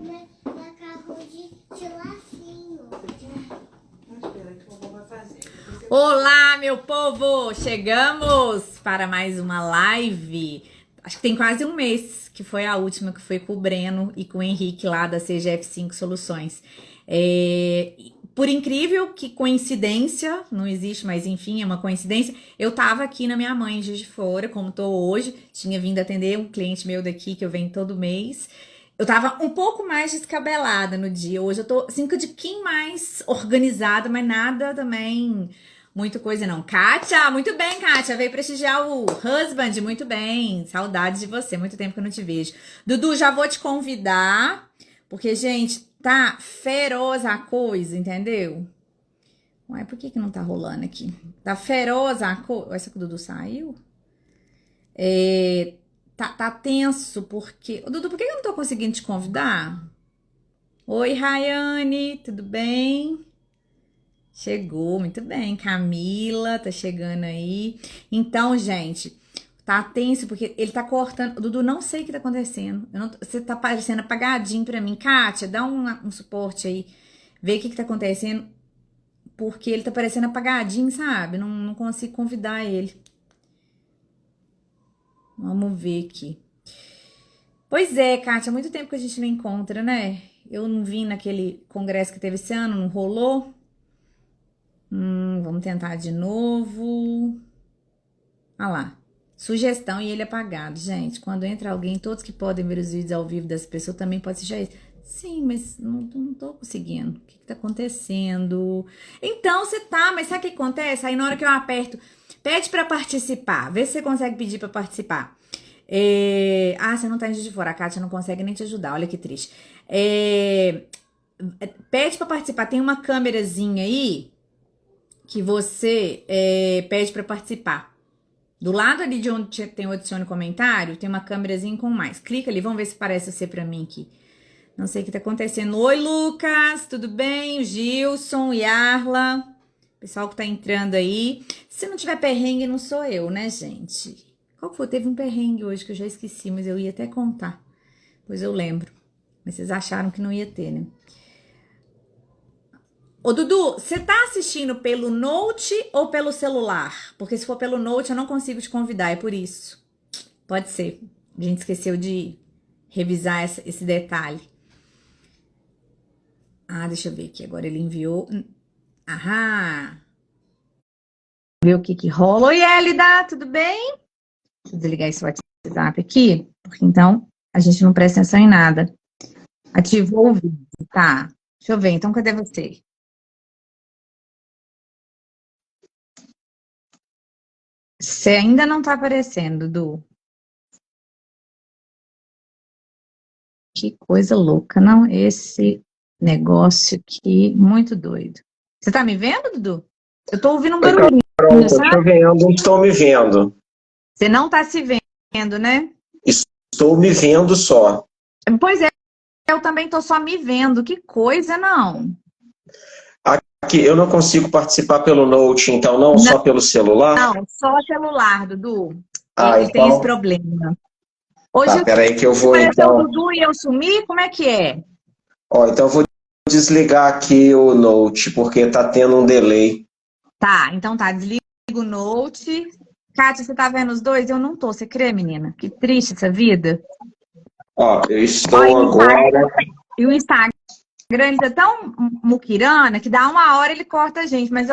na carro de lacinho. Olá, meu povo! Chegamos para mais uma live. Acho que tem quase um mês que foi a última, que foi com o Breno e com o Henrique lá da CGF5 Soluções. Por incrível que coincidência, não existe, mas enfim, é uma coincidência, eu tava aqui na minha mãe em Juiz de Fora, como tô hoje, tinha vindo atender um cliente meu daqui, que eu venho todo mês. Eu tava um pouco mais descabelada no dia, hoje eu tô assim, um pouquinho mais organizada, mas nada também, muita coisa não. Kátia, muito bem, Kátia, veio prestigiar o husband, muito bem, saudades de você, muito tempo que eu não te vejo. Dudu, já vou te convidar, porque, gente, tá feroz a coisa, entendeu? Ué, por que não tá rolando aqui? Tá feroz a coisa. Essa que o Dudu saiu? Tá tenso, porque... Ô, Dudu, por que eu não tô conseguindo te convidar? Oi, Rayane, tudo bem? Chegou, muito bem. Camila, tá chegando aí. Então, gente, tá tenso, porque ele tá cortando... Dudu, não sei o que tá acontecendo. Você tá parecendo apagadinho pra mim. Kátia, dá um suporte aí. Vê o que tá acontecendo. Porque ele tá parecendo apagadinho, sabe? Não consigo convidar ele. Vamos ver aqui. Pois é, Kátia, há muito tempo que a gente não encontra, né? Eu não vim naquele congresso que teve esse ano, não rolou. Vamos tentar de novo. Ah lá. Sugestão e ele apagado. Gente, quando entra alguém, todos que podem ver os vídeos ao vivo dessa pessoa também pode assistir isso. Sim, mas não tô conseguindo. O que tá acontecendo? Então, você tá, mas sabe o que acontece? Aí na hora que eu aperto, pede pra participar. Vê se você consegue pedir pra participar. Você não tá em Juiz de Fora. A Kátia não consegue nem te ajudar. Olha que triste. Pede pra participar. Tem uma câmerazinha aí que você pede pra participar. Do lado ali de onde tem o adicione comentário, tem uma câmerazinha com mais. Clica ali, vamos ver se parece ser pra mim aqui. Não sei o que tá acontecendo. Oi, Lucas, tudo bem? O Gilson, Yarla, pessoal que tá entrando aí. Se não tiver perrengue, não sou eu, né, gente? Qual que foi? Teve um perrengue hoje que eu já esqueci, mas eu ia até contar. Pois eu lembro. Mas vocês acharam que não ia ter, né? Ô, Dudu, você tá assistindo pelo Note ou pelo celular? Porque se for pelo Note, eu não consigo te convidar, é por isso. Pode ser. A gente esqueceu de revisar esse detalhe. Deixa eu ver aqui. Agora ele enviou. Aham. Ver o que rola. Oi, Elida, tudo bem? Deixa eu desligar esse WhatsApp aqui, porque então a gente não presta atenção em nada. Ativou o vídeo, tá? Deixa eu ver, então cadê você? Você ainda não tá aparecendo, Dudu. Que coisa louca, não? Esse negócio aqui, muito doido. Você tá me vendo, Dudu? Eu tô ouvindo um barulhinho, Pronto, sabe? estou vendo, estou me vendo. Você não tá se vendo, né? Estou me vendo só. Pois é, eu também tô só me vendo. Que coisa, não? Aqui, eu não consigo participar pelo Note, então, não só pelo celular? Não, só celular, Dudu. Ele tem então... esse problema. Hoje peraí que eu vou, apareceu então... o Dudu e eu sumi? Como é que é? Então eu vou desligar aqui o Note, porque tá tendo um delay. Tá, então tá, desliga o Note. Kátia, você tá vendo os dois? Eu não tô, você crê, menina? Que triste essa vida. Eu estou agora... E o Instagram, ele tá tão muquirana que dá uma hora ele corta a gente. Mas,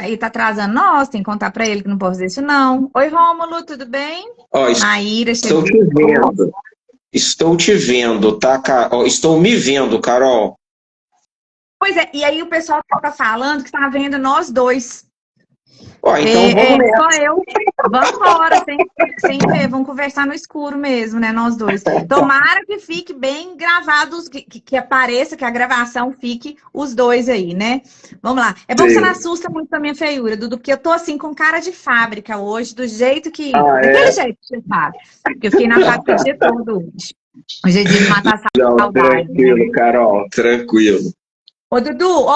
ele tá atrasando nós, tem que contar pra ele que não pode fazer isso, não. Oi, Rômulo, tudo bem? Maíra, estou te vendo. Estou te vendo, tá, Carol? Estou me vendo, Carol. Pois é, e aí o pessoal tá falando que tá vendo nós dois. Então vamos nessa. Só eu. Vamos embora, sem ver. Vamos conversar no escuro mesmo, né? Nós dois. Tomara que fique bem gravado, que apareça, que a gravação fique os dois aí, né? Vamos lá. É bom que você não assusta muito com a minha feiura, Dudu, porque eu tô assim com cara de fábrica hoje, do jeito que. Daquele jeito que você sabe. Porque eu fiquei na fábrica o dia todo hoje. Hoje é dia de matar a saudade. Tranquilo, Carol, tranquilo. Ô, Dudu,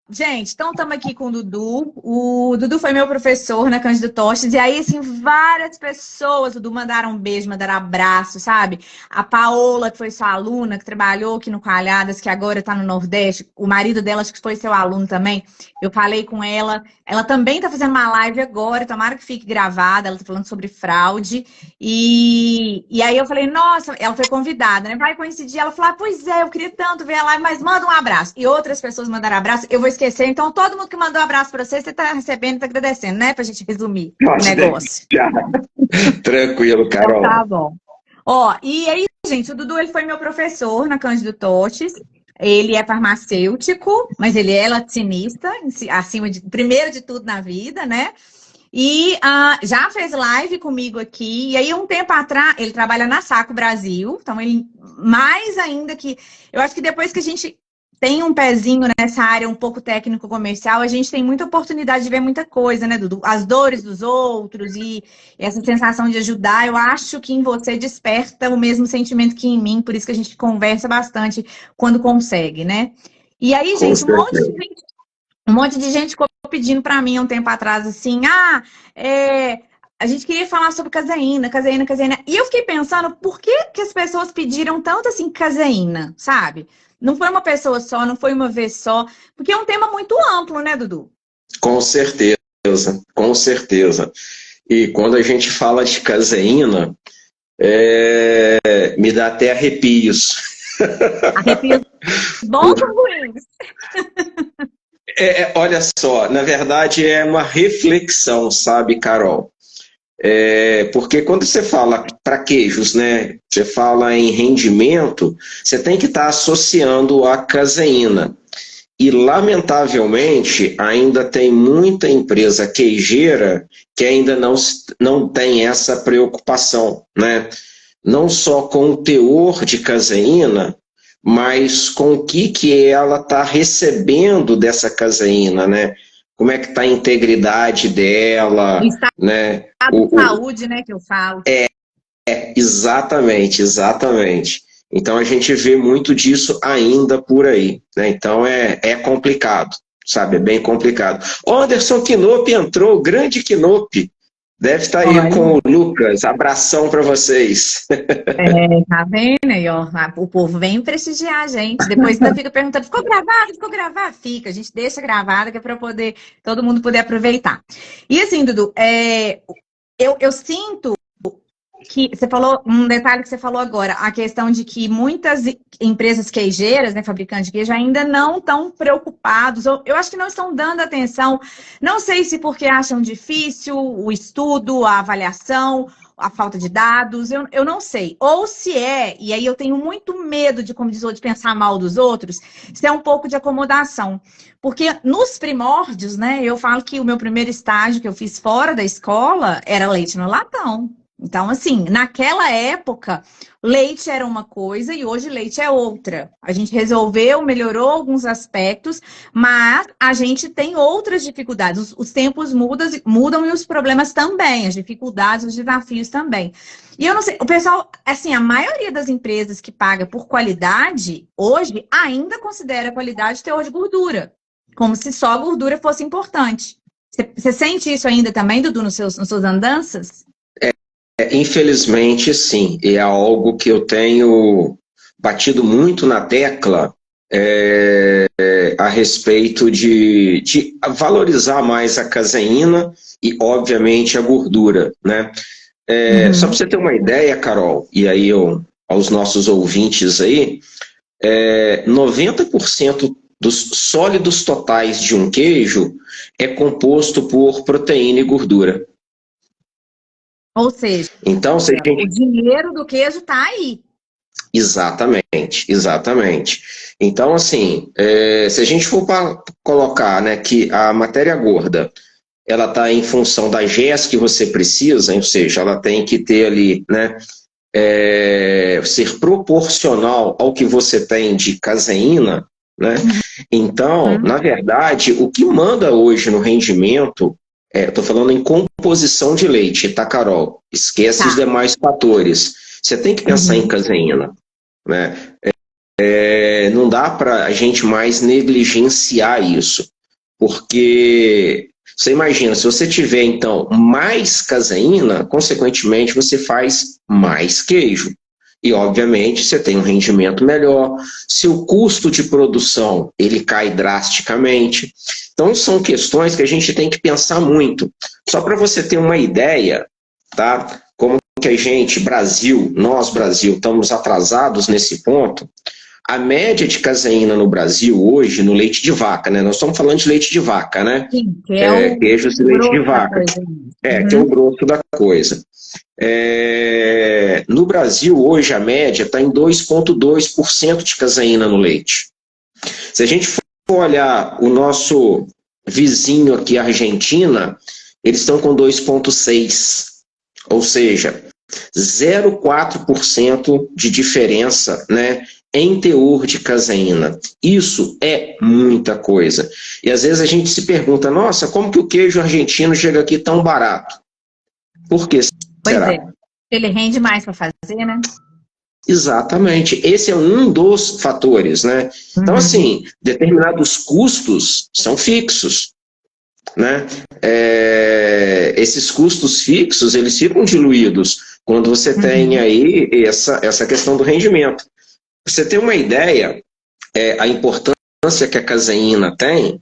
gente, então estamos aqui com o Dudu. O Dudu foi meu professor na Cândido Tostes. E aí, assim, várias pessoas, Dudu, mandaram um beijo, mandaram abraço, sabe? A Paola, que foi sua aluna, que trabalhou aqui no Coalhadas, que agora está no Nordeste. O marido dela, acho que foi seu aluno também. Eu falei com ela. Ela também está fazendo uma live agora, tomara que fique gravada. Ela está falando sobre fraude. E aí eu falei, nossa, ela foi convidada, né? Vai coincidir. Ela falou, pois é, eu queria tanto ver a live, mas manda um abraço. E outras pessoas mandaram abraço. Eu vou esquecer. Então, todo mundo que mandou um abraço pra você, você tá recebendo e tá agradecendo, né? Pra gente resumir o negócio. Já. Tranquilo, Carol. Então, tá bom. Ó, e aí, gente, o Dudu, ele foi meu professor na Cândido Tostes. Ele é farmacêutico, mas ele é laticínista, acima de, primeiro de tudo na vida, né? E já fez live comigo aqui. E aí, um tempo atrás, ele trabalha na Saco Brasil. Então, ele, mais ainda que... Eu acho que depois que a gente tem um pezinho nessa área um pouco técnico-comercial, a gente tem muita oportunidade de ver muita coisa, né, Dudu? As dores dos outros e essa sensação de ajudar, eu acho que em você desperta o mesmo sentimento que em mim, por isso que a gente conversa bastante quando consegue, né? E aí, gente, um monte de gente ficou pedindo para mim um tempo atrás, assim, a gente queria falar sobre caseína. E eu fiquei pensando, por que que as pessoas pediram tanto, assim, caseína, sabe? Não foi uma pessoa só, não foi uma vez só, porque é um tema muito amplo, né, Dudu? Com certeza, com certeza. E quando a gente fala de caseína, me dá até arrepios. Arrepios bons ou ruins? Olha só, na verdade é uma reflexão, sabe, Carol? Porque quando você fala para queijos, né? Você fala em rendimento, você tem que estar associando a caseína. E, lamentavelmente, ainda tem muita empresa queijeira que ainda não tem essa preocupação, né? Não só com o teor de caseína, mas com o que ela está recebendo dessa caseína, né? Como é que está a integridade dela, né? De saúde, né, que eu falo. Exatamente. Então a gente vê muito disso ainda por aí, né? Então é complicado, sabe? É bem complicado. O Anderson Quinope entrou, grande Quinope. Deve estar aí com o Lucas. Abração para vocês. Tá vendo aí, ó? O povo vem prestigiar a gente. Depois ainda fica perguntando, ficou gravado? Ficou gravado? Fica, a gente deixa gravado, que é para todo mundo poder aproveitar. E assim, Dudu, eu sinto que você falou, um detalhe que você falou agora, a questão de que muitas empresas queijeiras, né, fabricantes de queijo, ainda não estão preocupados, eu acho que não estão dando atenção, não sei se porque acham difícil o estudo, a avaliação, a falta de dados, eu não sei. Ou se e aí eu tenho muito medo de, como diz o outro, de pensar mal dos outros, se é um pouco de acomodação. Porque nos primórdios, né, eu falo que o meu primeiro estágio que eu fiz fora da escola era leite no latão. Então, assim, naquela época, leite era uma coisa e hoje leite é outra. A gente resolveu, melhorou alguns aspectos, mas a gente tem outras dificuldades. Os tempos mudam e os problemas também, as dificuldades, os desafios também. E eu não sei, o pessoal, assim, a maioria das empresas que paga por qualidade, hoje, ainda considera a qualidade teor de gordura, como se só a gordura fosse importante. Você sente isso ainda também, Dudu, nas suas andanças? Infelizmente, sim. É algo que eu tenho batido muito na tecla a respeito de valorizar mais a caseína e, obviamente, a gordura, né? Só para você ter uma ideia, Carol, e aí aos nossos ouvintes aí, 90% dos sólidos totais de um queijo é composto por proteína e gordura. Ou seja, então, o dinheiro do queijo está aí. Exatamente. Então, assim, se a gente for colocar, né, que a matéria gorda, ela está em função da GES que você precisa, ou seja, ela tem que ter ali, né, ser proporcional ao que você tem de caseína, né? Então, na verdade, o que manda hoje no rendimento, estou falando em composição de leite, tá, Carol? Esquece os demais fatores. Você tem que pensar em caseína, né? Não dá para a gente mais negligenciar isso. Porque você imagina, se você tiver, então, mais caseína, consequentemente, você faz mais queijo. E, obviamente, você tem um rendimento melhor. Seu custo de produção, ele cai drasticamente. Então, são questões que a gente tem que pensar muito. Só para você ter uma ideia, tá? Como que a gente, nós, Brasil, estamos atrasados nesse ponto. A média de caseína no Brasil hoje, no leite de vaca, né? Nós estamos falando de leite de vaca, né? Sim, que é o Queijos de leite de grosso da vaca. coisa. Que é o grosso da coisa. No Brasil, hoje, a média está em 2,2% de caseína no leite. Se a gente for olhar o nosso vizinho aqui, a Argentina, eles estão com 2,6%. Ou seja, 0,4% de diferença, né, em teor de caseína. Isso é muita coisa. E às vezes a gente se pergunta, nossa, como que o queijo argentino chega aqui tão barato? Por que Pois será? é. Ele rende mais para fazer, né? Exatamente. Esse é um dos fatores, né? Então, assim, determinados custos são fixos, né? Esses custos fixos, eles ficam diluídos quando você tem aí essa questão do rendimento. Pra você ter uma ideia, a importância que a caseína tem,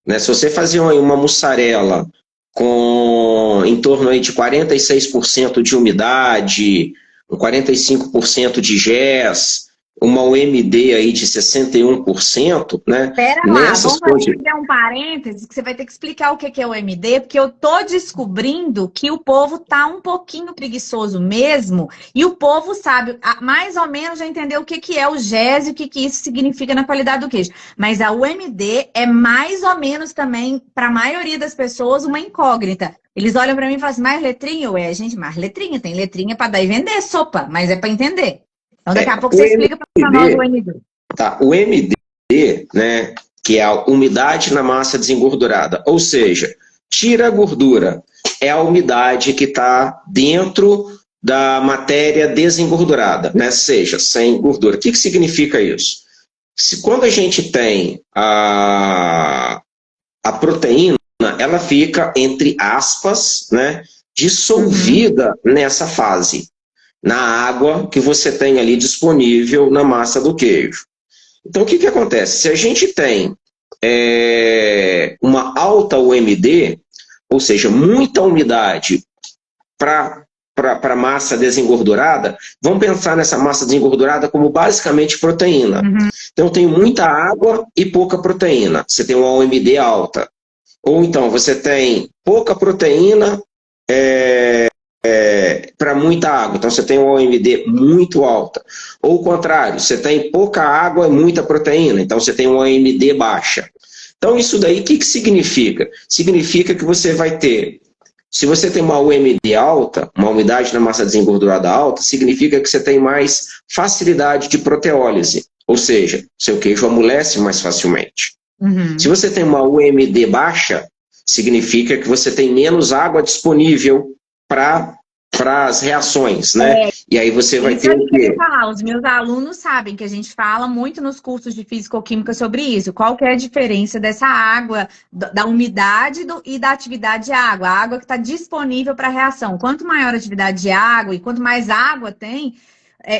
né? Se você fazer uma mussarela com em torno aí de 46% de umidade, 45% de GES, uma UMD aí de 61%, né? Pera lá, vamos fazer um parênteses, que você vai ter que explicar o que é o MD, porque eu tô descobrindo que o povo tá um pouquinho preguiçoso mesmo, e o povo sabe, mais ou menos já entendeu o que é o GES e o que isso significa na qualidade do queijo. Mas a UMD é mais ou menos também, para a maioria das pessoas, uma incógnita. Eles olham para mim e falam assim, mais letrinha? Ué, gente, mais letrinha, tem letrinha para dar e vender sopa, mas é para entender. Então, daqui a pouco você explica para nós o MD. Tá, o MD, né, que é a umidade na massa desengordurada, ou seja, tira a gordura, é a umidade que está dentro da matéria desengordurada, né, seja, sem gordura. O que significa isso? Quando a gente tem a proteína, ela fica, entre aspas, né, dissolvida nessa fase, na água que você tem ali disponível na massa do queijo. Então, o que acontece? Se a gente tem uma alta UMD, ou seja, muita umidade para a massa desengordurada, vamos pensar nessa massa desengordurada como basicamente proteína. Então, tem muita água e pouca proteína. Você tem uma UMD alta. Ou então, você tem pouca proteína para muita água. Então, você tem uma OMD muito alta. Ou o contrário, você tem pouca água e muita proteína. Então, você tem uma OMD baixa. Então, isso daí, o que significa? Significa que você vai ter, se você tem uma UMD alta, uma umidade na massa desengordurada alta, significa que você tem mais facilidade de proteólise. Ou seja, seu queijo amolece mais facilmente. Se você tem uma UMD baixa, significa que você tem menos água disponível para as reações, né? E aí você vai ter o quê? Os meus alunos sabem que a gente fala muito nos cursos de Físico-Química sobre isso. Qual que é a diferença dessa água, da umidade e da atividade de água? A água que está disponível para a reação. Quanto maior a atividade de água e quanto mais água tem,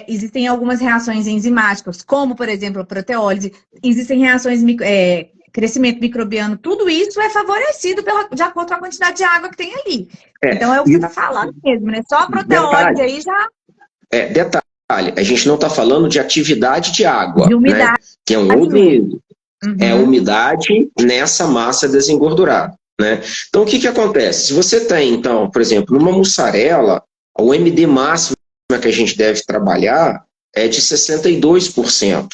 existem algumas reações enzimáticas, como, por exemplo, a proteólise. Existem reações crescimento microbiano, tudo isso é favorecido de acordo com a quantidade de água que tem ali. Então é o que você está falando mesmo, né? Só a proteólise aí já... Detalhe, a gente não está falando de atividade de água, de umidade, né? Que é um outro nível. É a umidade nessa massa desengordurada, né? Então o que acontece? Se você tem, então, por exemplo, numa mussarela, o MD máximo que a gente deve trabalhar é de 62%.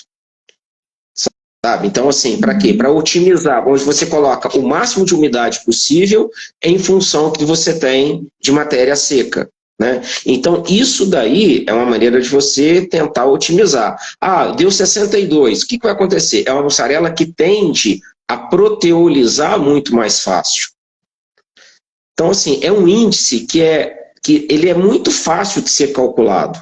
Sabe? Então, assim, para quê? Para otimizar, onde você coloca o máximo de umidade possível em função do que você tem de matéria seca, né? Então, isso daí é uma maneira de você tentar otimizar. Deu 62, o que vai acontecer? É uma mussarela que tende a proteolizar muito mais fácil. Então, assim, é um índice que ele é muito fácil de ser calculado.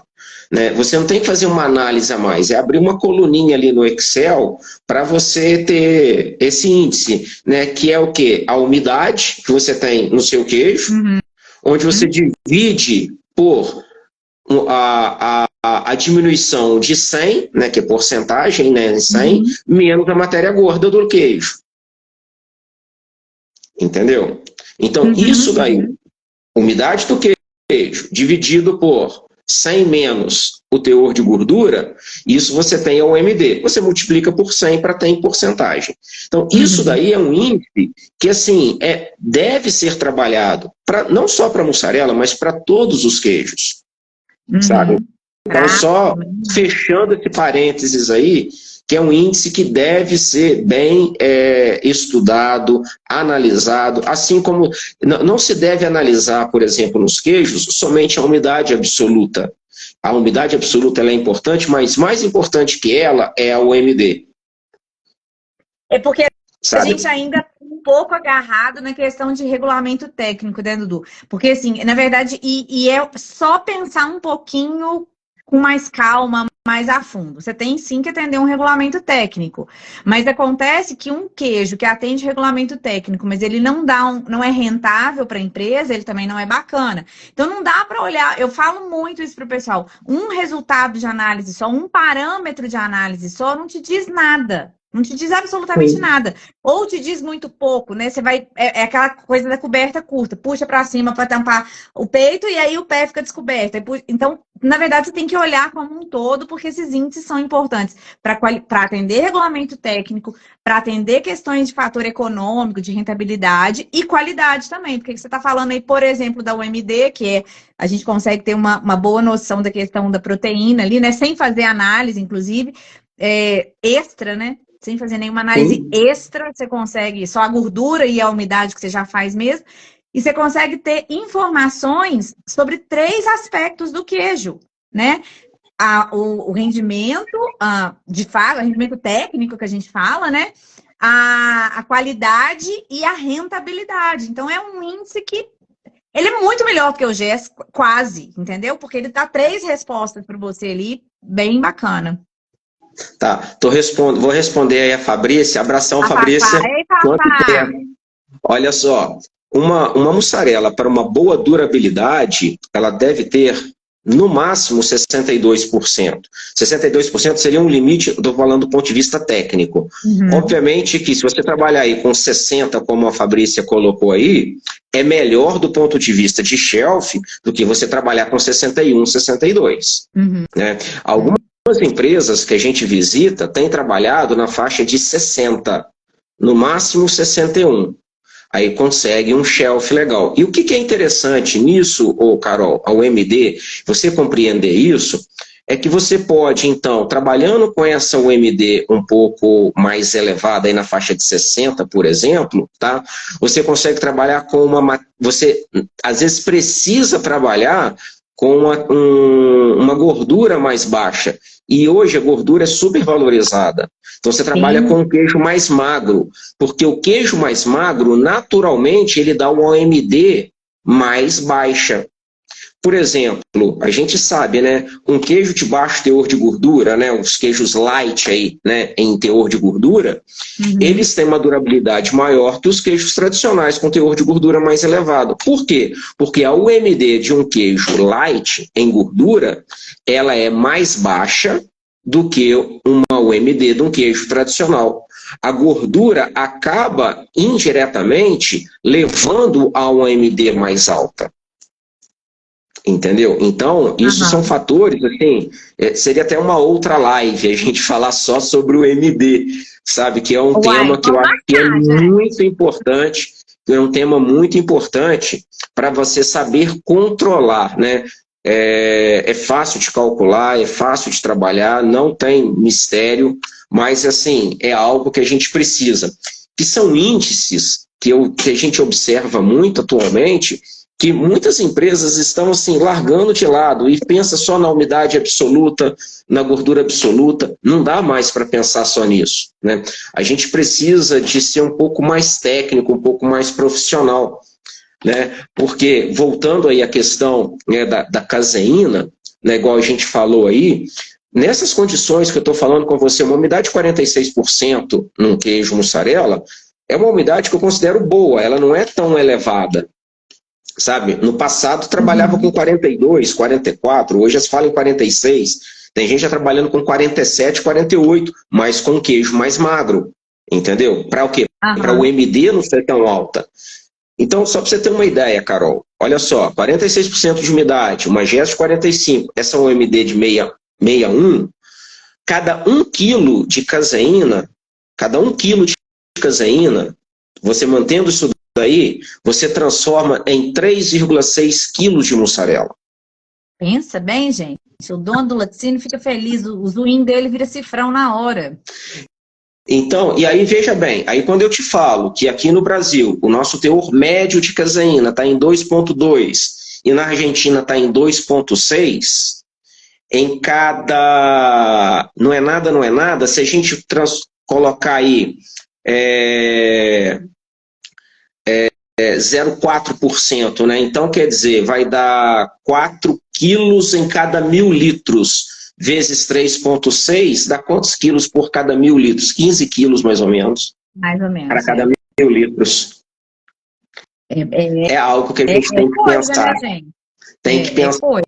né? Você não tem que fazer uma análise a mais, é abrir uma coluninha ali no Excel para você ter esse índice, né? Que é o quê? A umidade que você tem no seu queijo, onde você divide por a diminuição de 100, né, que é porcentagem, né, em 100, menos a matéria gorda do queijo. Entendeu? Então, isso daí, umidade do queijo, dividido por 100 menos o teor de gordura, isso você tem a OMD. Você multiplica por 100 para ter em porcentagem. Então, isso daí é um índice que, assim, deve ser trabalhado, não só para mussarela, mas para todos os queijos. Sabe? Então, só fechando esse parênteses aí, que é um índice que deve ser bem estudado, analisado, assim como não se deve analisar, por exemplo, nos queijos, somente a umidade absoluta. A umidade absoluta ela é importante, mas mais importante que ela é a OMD. É porque Sabe? a gente ainda está um pouco agarrado na questão de regulamento técnico, né, Dudu? Porque, assim, na verdade, é só pensar um pouquinho com mais calma, mais a fundo. Você tem sim que atender um regulamento técnico. Mas acontece que um queijo que atende regulamento técnico, mas ele não é rentável para a empresa, ele também não é bacana. Então não dá para olhar, eu falo muito isso para o pessoal, um resultado de análise só, um parâmetro de análise só, não te diz nada. Não te diz absolutamente nada. Ou te diz muito pouco, né? Você vai. É aquela coisa da coberta curta. Puxa para cima para tampar o peito e aí o pé fica descoberto. Então, na verdade, você tem que olhar como um todo, porque esses índices são importantes para atender regulamento técnico, para atender questões de fator econômico, de rentabilidade e qualidade também. Porque você está falando aí, por exemplo, da UMD, que a gente consegue ter uma boa noção da questão da proteína ali, né? Sem fazer análise, inclusive, extra, né? Sem fazer nenhuma análise extra, você consegue só a gordura e a umidade que você já faz mesmo. E você consegue ter informações sobre 3 aspectos do queijo, né? O rendimento, o rendimento técnico que a gente fala, né? A qualidade e a rentabilidade. Então, é um índice que ele é muito melhor que o GES, quase, entendeu? Porque ele dá 3 respostas para você ali, bem bacana. Tá, vou responder aí a Fabrícia. Abração, Fabrícia. Quanto tempo? Olha só, uma mussarela para uma boa durabilidade, ela deve ter no máximo 62%. 62% seria um limite, estou falando do ponto de vista técnico. Obviamente que se você trabalhar aí com 60%, como a Fabrícia colocou aí, é melhor do ponto de vista de shelf do que você trabalhar com 61%, 62%. Né? Algumas empresas que a gente visita têm trabalhado na faixa de 60%, no máximo 61%. Aí consegue um shelf legal. E o que é interessante nisso, Carol, a UMD, você compreender isso, é que você pode, então, trabalhando com essa UMD um pouco mais elevada, aí na faixa de 60%, por exemplo, tá? Você consegue trabalhar com você, às vezes, precisa trabalhar com uma gordura mais baixa. E hoje a gordura é supervalorizada. Então você trabalha com um queijo mais magro, porque o queijo mais magro, naturalmente, ele dá uma OMD mais baixa. Por exemplo, a gente sabe, né, um queijo de baixo teor de gordura, né, os queijos light aí, né, em teor de gordura, eles têm uma durabilidade maior que os queijos tradicionais com teor de gordura mais elevado. Por quê? Porque a UMD de um queijo light em gordura, ela é mais baixa do que uma UMD de um queijo tradicional. A gordura acaba indiretamente levando a uma UMD mais alta. Entendeu? Então, isso são fatores, assim, seria até uma outra live a gente falar só sobre o MD, sabe? Que é um tema que eu acho que é muito importante, é um tema muito importante para você saber controlar, né? É fácil de calcular, é fácil de trabalhar, não tem mistério, mas, assim, é algo que a gente precisa. Que são índices que a gente observa muito atualmente, que muitas empresas estão assim, largando de lado e pensa só na umidade absoluta, na gordura absoluta. Não dá mais para pensar só nisso, né? A gente precisa de ser um pouco mais técnico, um pouco mais profissional, né? Porque, voltando aí à questão, né, da caseína, né, igual a gente falou aí, nessas condições que eu estou falando com você, uma umidade de 46% num queijo mussarela é uma umidade que eu considero boa, ela não é tão elevada, sabe? No passado trabalhava com 42, 44, hoje as falam em 46, tem gente já trabalhando com 47, 48, mas com queijo mais magro, entendeu? Para o quê? Para o MD não ser tão alta. Então, só para você ter uma ideia, Carol, olha só, 46% de umidade, uma GES de 45, essa é um MD de 61, cada 1 quilo de caseína, você mantendo isso daí, você transforma em 3,6 quilos de mussarela. Pensa bem, gente. O dono do laticínio fica feliz, o zoinho dele vira cifrão na hora. Então, e aí veja bem, aí quando eu te falo que aqui no Brasil o nosso teor médio de caseína está em 2,2 e na Argentina está em 2,6, em cada... Não é nada, se a gente colocar aí 0,4%, né? Então, quer dizer, vai dar 4 quilos em cada 1.000 litros. Vezes 3,6, dá quantos quilos por cada 1.000 litros? 15 quilos, mais ou menos. Mais ou menos. Para cada 1.000 litros. É algo que a gente tem que pensar. Né, gente? Tem que pensar.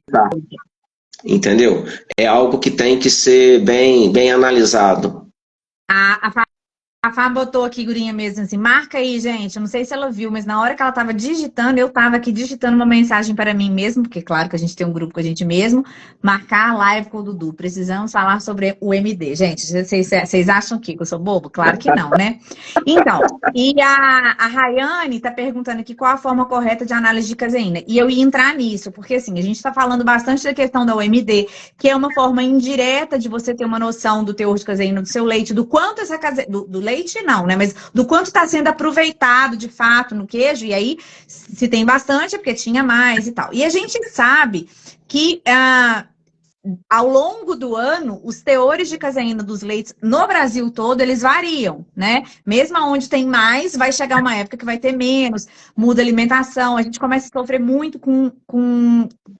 Entendeu? É algo que tem que ser bem analisado. A Fá botou aqui, gurinha mesmo, assim, marca aí, gente. Eu não sei se ela viu, mas na hora que ela tava digitando, eu tava aqui digitando uma mensagem para mim mesmo, porque claro que a gente tem um grupo com a gente mesmo, marcar a live com o Dudu. Precisamos falar sobre o MD. Gente, vocês acham que eu sou bobo? Claro que não, né? Então, e a Rayane tá perguntando aqui qual a forma correta de análise de caseína. E eu ia entrar nisso, porque assim, a gente tá falando bastante da questão da OMD, que é uma forma indireta de você ter uma noção do teor de caseína do seu leite, do quanto essa caseína... Do leite não, né? Mas do quanto está sendo aproveitado de fato no queijo, e aí se tem bastante é porque tinha mais e tal. E a gente sabe que ao longo do ano, os teores de caseína dos leites no Brasil todo, eles variam, né? Mesmo onde tem mais, vai chegar uma época que vai ter menos, muda a alimentação, a gente começa a sofrer muito com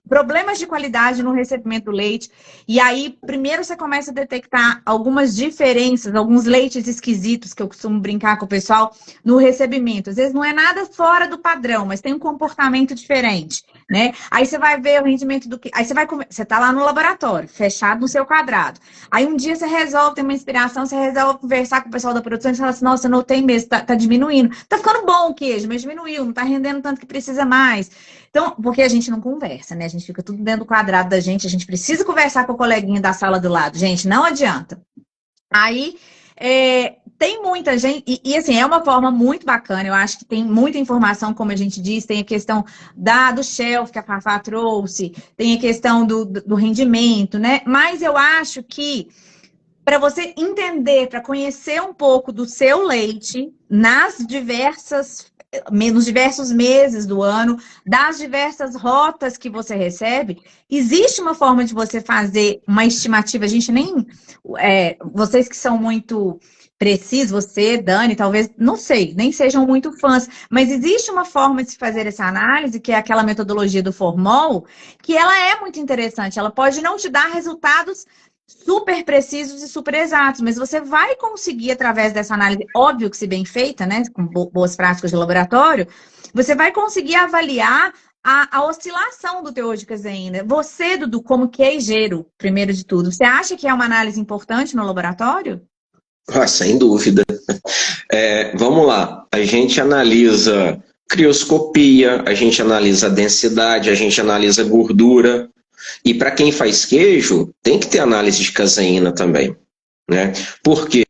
problemas de qualidade no recebimento do leite. E aí, primeiro você começa a detectar algumas diferenças, alguns leites esquisitos, que eu costumo brincar com o pessoal, no recebimento. Às vezes não é nada fora do padrão, mas tem um comportamento diferente, né? Aí você vai ver o rendimento do que... Aí você tá lá no laboratório, fechado no seu quadrado. Aí um dia você resolve ter uma inspiração, você resolve conversar com o pessoal da produção e fala assim, nossa, eu notei mesmo, tá diminuindo. Tá ficando bom o queijo, mas diminuiu, não tá rendendo tanto que precisa mais. Então, porque a gente não conversa, né? A gente fica tudo dentro do quadrado da gente, a gente precisa conversar com o coleguinha da sala do lado. Gente, não adianta. Aí... tem muita gente, e assim, é uma forma muito bacana, eu acho que tem muita informação, como a gente disse, tem a questão do shelf que a Fafá trouxe, tem a questão do rendimento, né? Mas eu acho que para você entender, para conhecer um pouco do seu leite nos diversos meses do ano, das diversas rotas que você recebe, existe uma forma de você fazer uma estimativa. A gente nem... vocês que são muito precisos, você, Dani, talvez, não sei, nem sejam muito fãs, mas existe uma forma de se fazer essa análise, que é aquela metodologia do Formol, que ela é muito interessante. Ela pode não te dar resultados super precisos e super exatos, mas você vai conseguir, através dessa análise, óbvio que se bem feita, né, com boas práticas de laboratório, você vai conseguir avaliar a oscilação do teor de caseína. Você, Dudu, como queijeiro, primeiro de tudo, você acha que é uma análise importante no laboratório? Sem dúvida. Vamos lá, a gente analisa crioscopia, a gente analisa a densidade, a gente analisa gordura. E para quem faz queijo, tem que ter análise de caseína também, né? Porque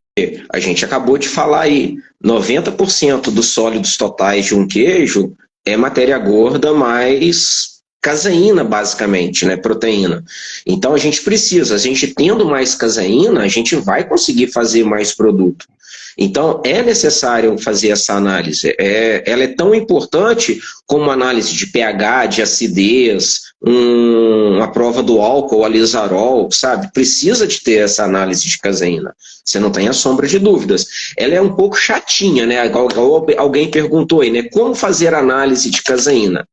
a gente acabou de falar aí, 90% dos sólidos totais de um queijo é matéria gorda mais caseína, basicamente, né? Proteína. Então a gente tendo mais caseína, a gente vai conseguir fazer mais produto. Então, é necessário fazer essa análise. Ela é tão importante como análise de pH, de acidez, uma prova do álcool, alizarol, sabe? Precisa de ter essa análise de caseína. Você não tem a sombra de dúvidas. Ela é um pouco chatinha, né? Alguém perguntou aí, né? Como fazer análise de caseína?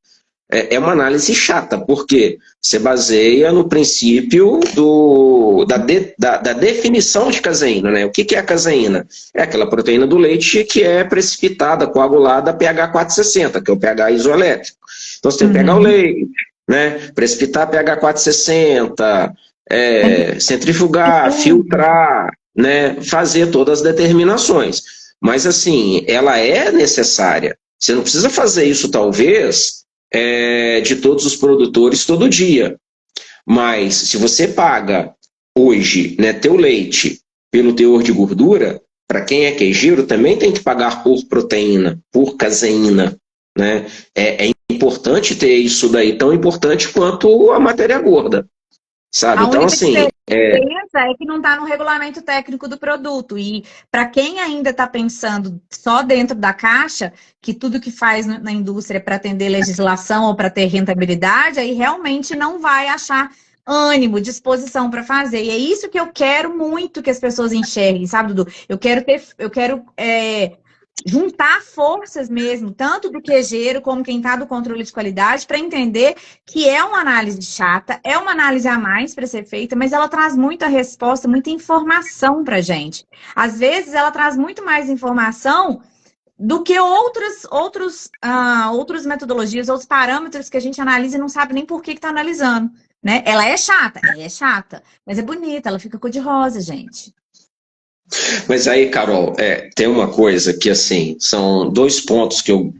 é uma análise chata, porque você baseia no princípio da definição de caseína, né? O que é a caseína? É aquela proteína do leite que é precipitada, coagulada a pH 460, que é o pH isoelétrico. Então você tem que pegar o leite, né? Precipitar pH 460, centrifugar, filtrar, né? Fazer todas as determinações. Mas assim, ela é necessária. Você não precisa fazer isso, talvez, de todos os produtores todo dia. Mas se você paga hoje, né, teu leite pelo teor de gordura, para quem é queijeiro também tem que pagar por proteína, por caseína, né? É importante ter isso daí, tão importante quanto a matéria gorda, sabe? Então, assim... É que não está no regulamento técnico do produto. E para quem ainda está pensando só dentro da caixa, que tudo que faz na indústria é para atender legislação ou para ter rentabilidade, aí realmente não vai achar ânimo, disposição para fazer. E é isso que eu quero muito que as pessoas enxerguem, sabe, Dudu? Eu quero juntar forças mesmo, tanto do queijeiro como quem está do controle de qualidade, para entender que é uma análise chata, é uma análise a mais para ser feita, mas ela traz muita resposta, muita informação para a gente. Às vezes, ela traz muito mais informação do que outras metodologias, outros parâmetros que a gente analisa e não sabe nem por que está analisando, né? Ela é chata, mas é bonita, ela fica cor-de-rosa, gente. Mas aí, Carol, tem uma coisa que, assim, são dois pontos que eu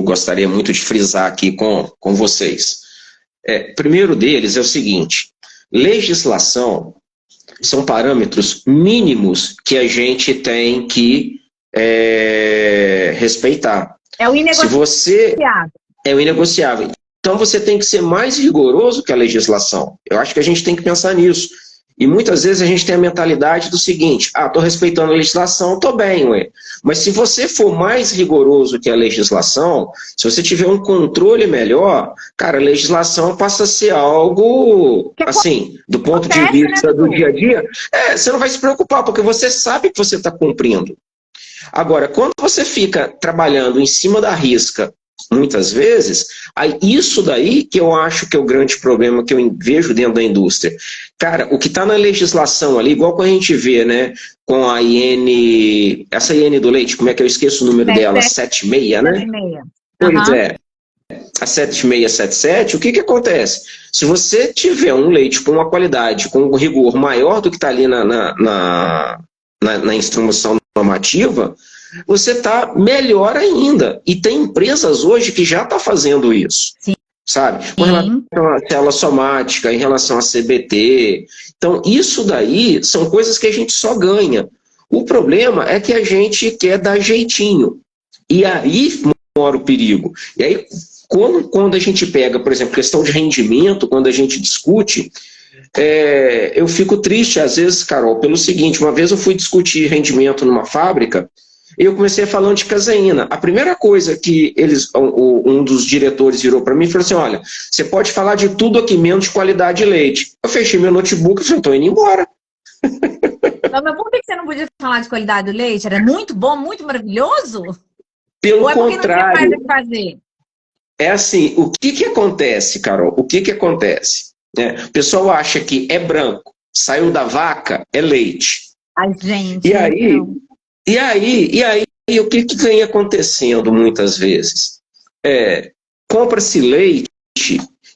gostaria muito de frisar aqui com vocês. Primeiro deles é o seguinte: legislação são parâmetros mínimos que a gente tem que respeitar. É o inegociável. É o inegociável. Então você tem que ser mais rigoroso que a legislação. Eu acho que a gente tem que pensar nisso. E muitas vezes a gente tem a mentalidade do seguinte: estou respeitando a legislação, estou bem, ué. Mas se você for mais rigoroso que a legislação, se você tiver um controle melhor, cara, a legislação passa a ser algo, assim, do ponto de vista do dia a dia, você não vai se preocupar, porque você sabe que você está cumprindo. Agora, quando você fica trabalhando em cima da risca, muitas vezes, aí isso daí que eu acho que é o grande problema que eu vejo dentro da indústria. Cara, o que está na legislação ali, igual quando a gente vê, né, com a IN, essa IN do leite, como é que eu esqueço o número dela? 76, né? 76. Pois é. A 7677, o que acontece? Se você tiver um leite com uma qualidade, com um rigor maior do que está ali na instrução normativa, você está melhor ainda. E tem empresas hoje que já estão fazendo isso. Sim. Sabe? Com relação à célula somática, em relação a CBT. Então, isso daí são coisas que a gente só ganha. O problema é que a gente quer dar jeitinho. E aí mora o perigo. E aí, quando a gente pega, por exemplo, questão de rendimento, quando a gente discute, eu fico triste, às vezes, Carol, pelo seguinte: uma vez eu fui discutir rendimento numa fábrica, e eu comecei falando de caseína. A primeira coisa que um dos diretores virou para mim e falou assim: olha, você pode falar de tudo aqui, menos de qualidade de leite. Eu fechei meu notebook e falei: estou indo embora. Não, mas por que você não podia falar de qualidade do leite? Era muito bom, muito maravilhoso? Pelo Ou é porque contrário. não tinha mais o que fazer? É assim, o que acontece, Carol? O que acontece? O pessoal acha que é branco, saiu da vaca, é leite. Ai, gente. E aí, o que vem acontecendo muitas vezes? Compra-se leite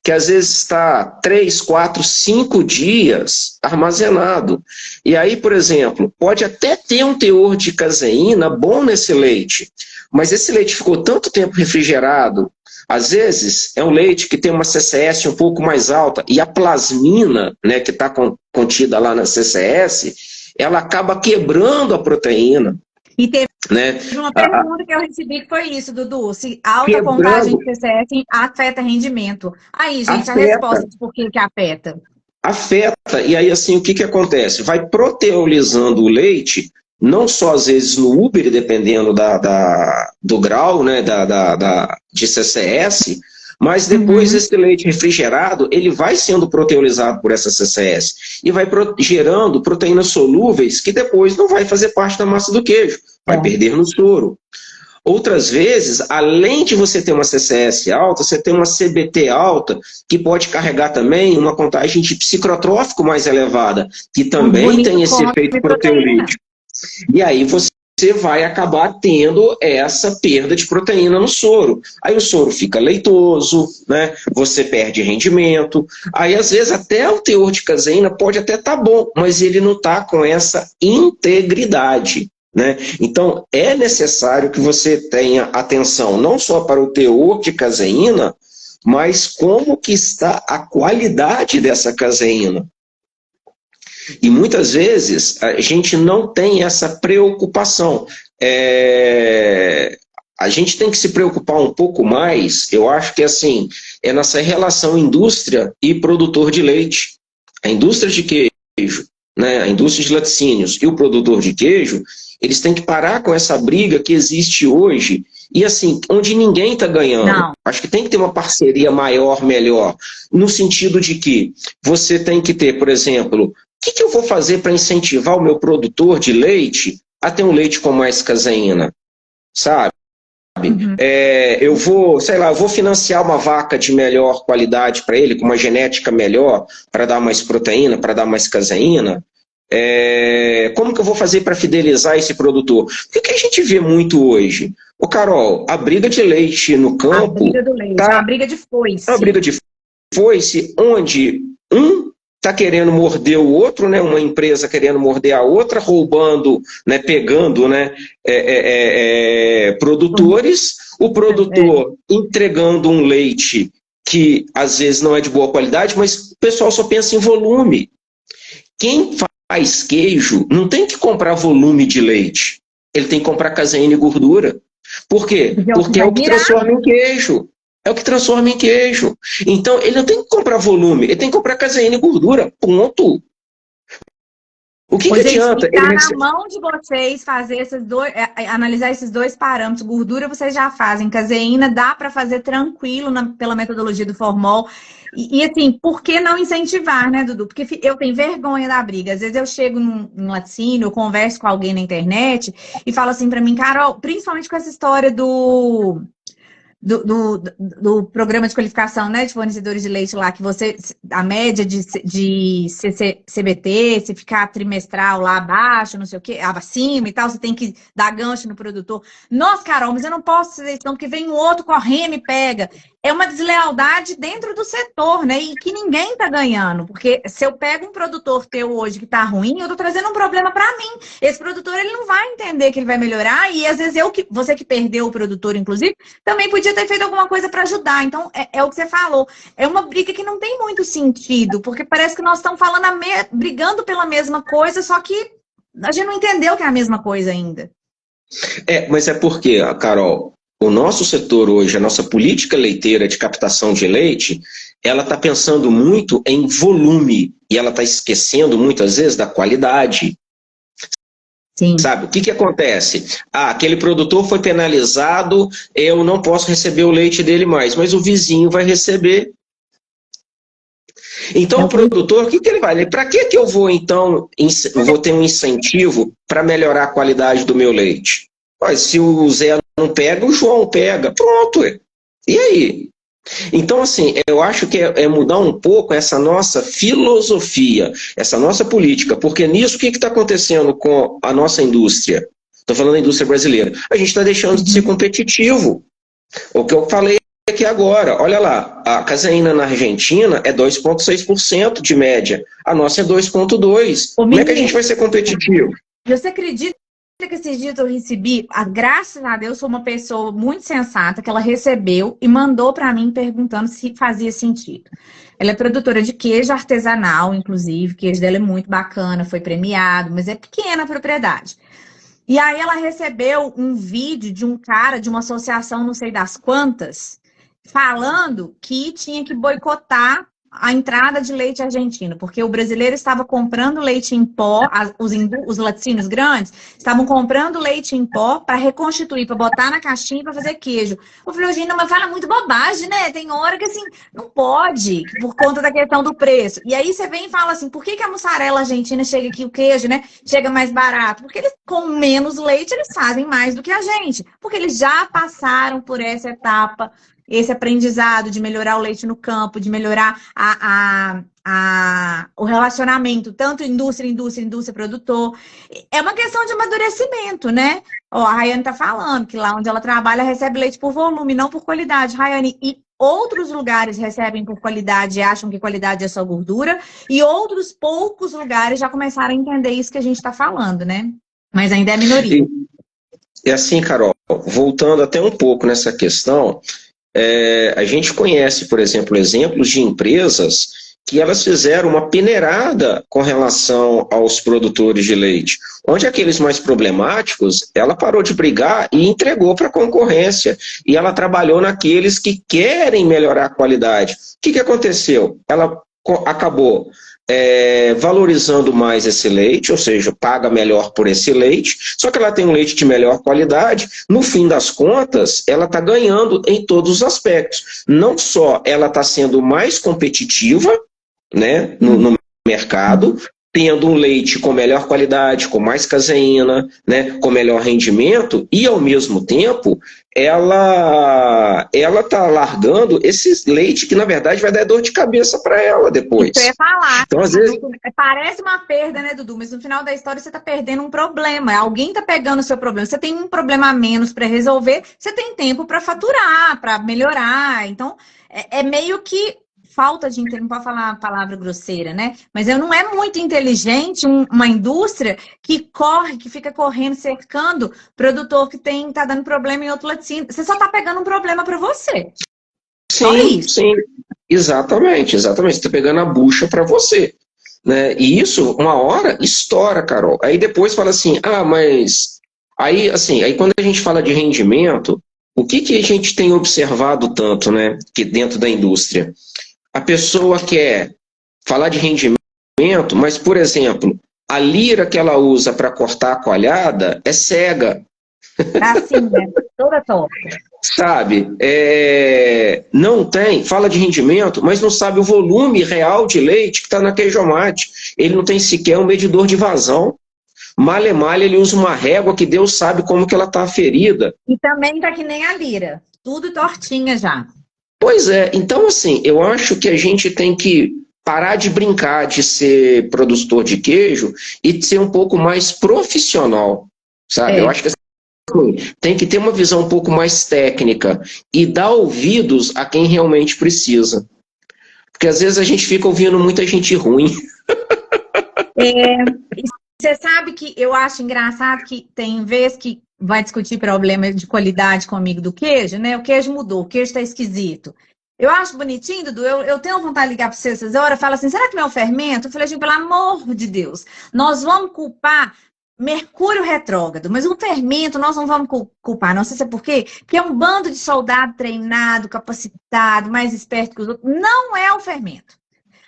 que às vezes está 3, 4, 5 dias armazenado. E aí, por exemplo, pode até ter um teor de caseína bom nesse leite, mas esse leite ficou tanto tempo refrigerado. Às vezes é um leite que tem uma CCS um pouco mais alta, e a plasmina, né, que está contida lá na CCS, ela acaba quebrando a proteína. E teve né? uma pergunta que eu recebi que foi isso, Dudu: se alta contagem de CCS afeta rendimento. Aí, gente, a resposta de por que afeta. Afeta, e aí assim, o que acontece? Vai proteolizando o leite, não só às vezes no Uber, dependendo do grau, né, de CCS, mas depois esse leite refrigerado, ele vai sendo proteolizado por essa CCS e vai gerando proteínas solúveis que depois não vai fazer parte da massa do queijo, vai perder no soro. Outras vezes, além de você ter uma CCS alta, você tem uma CBT alta, que pode carregar também uma contagem de psicotrófico mais elevada, que também tem esse efeito proteolítico. E aí você vai acabar tendo essa perda de proteína no soro. Aí o soro fica leitoso, né? Você perde rendimento. Aí, às vezes, até o teor de caseína pode até estar bom, mas ele não está com essa integridade. Né? Então, é necessário que você tenha atenção não só para o teor de caseína, mas como que está a qualidade dessa caseína. E muitas vezes a gente não tem essa preocupação. A gente tem que se preocupar um pouco mais, eu acho que assim, é nessa relação indústria e produtor de leite. A indústria de queijo, né, a indústria de laticínios e o produtor de queijo, eles têm que parar com essa briga que existe hoje, e assim, onde ninguém está ganhando. Não. Acho que tem que ter uma parceria maior, melhor, no sentido de que você tem que ter, por exemplo, o que eu vou fazer para incentivar o meu produtor de leite a ter um leite com mais caseína, sabe? Uhum. Eu vou, sei lá, eu vou financiar uma vaca de melhor qualidade para ele, com uma genética melhor, para dar mais proteína, para dar mais caseína. Como que eu vou fazer para fidelizar esse produtor? Porque o que a gente vê muito hoje? Ô Carol, a briga de leite no campo... A briga do leite, tá, a briga de foice. a briga de foice, onde um está querendo morder o outro, né? Uma empresa querendo morder a outra, roubando, né? Pegando, né? Produtores, o produtor entregando um leite que às vezes não é de boa qualidade, mas o pessoal só pensa em volume. Quem faz queijo não tem que comprar volume de leite, ele tem que comprar caseína e gordura. Por quê? Porque é o que transforma em queijo. É o que transforma em queijo. Então, ele não tem que comprar volume, ele tem que comprar caseína e gordura. Ponto. O que adianta? Está na mão de vocês fazer analisar esses dois parâmetros. Gordura vocês já fazem, caseína dá para fazer tranquilo pela metodologia do Formol. E assim, por que não incentivar, né, Dudu? Porque eu tenho vergonha da briga. Às vezes eu chego num laticínio, eu converso com alguém na internet e falo assim para mim, Carol, principalmente com essa história do programa de qualificação, né, de fornecedores de leite lá, que você, a média de CBT, se ficar trimestral lá abaixo, não sei o quê, acima e tal, você tem que dar gancho no produtor. Nossa, Carol, mas eu não posso fazer isso não, porque vem um outro correndo e pega. É uma deslealdade dentro do setor, né, e que ninguém tá ganhando, porque se eu pego um produtor teu hoje que tá ruim, eu tô trazendo um problema para mim. Esse produtor, ele não vai entender que ele vai melhorar, e às vezes você que perdeu o produtor, inclusive, também podia ter feito alguma coisa para ajudar. Então, é o que você falou. É uma briga que não tem muito sentido, porque parece que nós estamos falando brigando pela mesma coisa, só que a gente não entendeu que é a mesma coisa ainda. Mas é porque, Carol, o nosso setor hoje, a nossa política leiteira de captação de leite, ela está pensando muito em volume, e ela está esquecendo muitas vezes da qualidade. Sim. Sabe, o que acontece? Aquele produtor foi penalizado, eu não posso receber o leite dele mais, mas o vizinho vai receber. Então o produtor, o que ele vai? Para que eu vou, então, vou ter um incentivo para melhorar a qualidade do meu leite? Mas se o Zé não pega, o João pega. Pronto. E aí? Então, assim, eu acho que é mudar um pouco essa nossa filosofia, essa nossa política, porque nisso o que está acontecendo com a nossa indústria? Estou falando da indústria brasileira. A gente está deixando de ser competitivo. O que eu falei aqui agora, olha lá, a caseína na Argentina é 2,6% de média, a nossa é 2,2%. Como é que a gente vai ser competitivo? Você acredita que esses dias eu recebi, graças a Deus, sou uma pessoa muito sensata, que ela recebeu e mandou para mim perguntando se fazia sentido. Ela é produtora de queijo artesanal, inclusive, o queijo dela é muito bacana, foi premiado, mas é pequena a propriedade. E aí ela recebeu um vídeo de um cara de uma associação não sei das quantas, falando que tinha que boicotar a entrada de leite argentino, porque o brasileiro estava comprando leite em pó, os laticínios grandes estavam comprando leite em pó para reconstituir, para botar na caixinha para fazer queijo. Eu falei, Eugênia, mas fala muito bobagem, né? Tem hora que assim, não pode, por conta da questão do preço. E aí você vem e fala assim, por que a mussarela argentina chega aqui, o queijo, né? Chega mais barato? Porque eles, com menos leite, eles fazem mais do que a gente. Porque eles já passaram por essa etapa, esse aprendizado de melhorar o leite no campo, de melhorar o relacionamento, tanto indústria, produtor. É uma questão de amadurecimento, né? Ó, a Rayane tá falando que lá onde ela trabalha recebe leite por volume, não por qualidade. Rayane, e outros lugares recebem por qualidade e acham que qualidade é só gordura, e outros poucos lugares já começaram a entender isso que a gente está falando, né? Mas ainda é minoria. E assim, Carol, voltando até um pouco nessa questão, a gente conhece, por exemplo, exemplos de empresas que elas fizeram uma peneirada com relação aos produtores de leite. Onde aqueles mais problemáticos, ela parou de brigar e entregou para a concorrência. E ela trabalhou naqueles que querem melhorar a qualidade. O que aconteceu? Ela acabou valorizando mais esse leite, ou seja, paga melhor por esse leite, só que ela tem um leite de melhor qualidade, no fim das contas, ela está ganhando em todos os aspectos. Não só ela está sendo mais competitiva, né, no mercado, tendo um leite com melhor qualidade, com mais caseína, né, com melhor rendimento, e ao mesmo tempo ela está largando esse leite que na verdade vai dar dor de cabeça para ela depois. Isso eu ia falar. Então, às vezes... Parece uma perda, né, Dudu? Mas no final da história você está perdendo um problema. Alguém está pegando o seu problema. Você tem um problema a menos para resolver, você tem tempo para faturar, para melhorar. Então, é meio que falta de inteligência, não pode falar uma palavra grosseira, né? Mas não é muito inteligente uma indústria que corre, que fica correndo, cercando produtor que tá dando problema em outro laticínio. Você só tá pegando um problema para você. Sim, sim. Exatamente. Você tá pegando a bucha para você. Né? E isso, uma hora, estoura, Carol. Aí depois fala assim, mas... Aí quando a gente fala de rendimento, o que a gente tem observado tanto, né, que dentro da indústria? A pessoa quer falar de rendimento, mas, por exemplo, a lira que ela usa para cortar a coalhada é cega. Assim, né? Toda torta. Sabe? Não tem, fala de rendimento, mas não sabe o volume real de leite que está na queijomate. Ele não tem sequer um medidor de vazão. Malha ele usa uma régua que Deus sabe como que ela está ferida. E também tá que nem a lira. Tudo tortinha já. Pois é, então assim, eu acho que a gente tem que parar de brincar de ser produtor de queijo e de ser um pouco mais profissional, sabe? Eu acho que assim, tem que ter uma visão um pouco mais técnica e dar ouvidos a quem realmente precisa. Porque às vezes a gente fica ouvindo muita gente ruim. Você sabe que eu acho engraçado que tem vezes que vai discutir problema de qualidade comigo do queijo, né? O queijo mudou, o queijo tá esquisito. Eu acho bonitinho, Dudu, eu tenho vontade de ligar para você essas horas, fala assim, será que não é o fermento? Eu falei, gente, pelo amor de Deus, nós vamos culpar Mercúrio retrógrado, mas o fermento nós não vamos culpar, não sei se é por quê, porque é um bando de soldado treinado, capacitado, mais esperto que os outros, não é o fermento.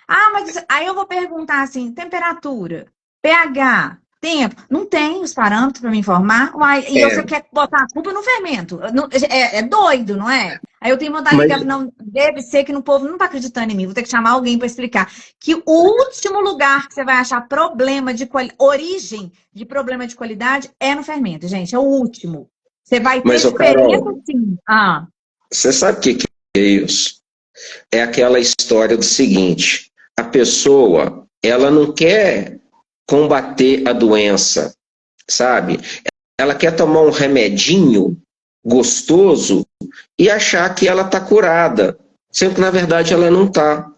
Mas aí eu vou perguntar assim, temperatura, pH, tempo, não tem os parâmetros para me informar. E você quer botar a culpa no fermento. É doido, não é? Aí eu tenho vontade de ligar, não, deve ser que o povo não está acreditando em mim, vou ter que chamar alguém para explicar. Que o último lugar que você vai achar problema de origem de problema de qualidade é no fermento, gente, é o último. Você vai ter experiência sim. Você sabe o que é isso? É aquela história do seguinte, a pessoa, ela não quer combater a doença, sabe? Ela quer tomar um remedinho gostoso e achar que ela está curada, sendo que na verdade ela não está.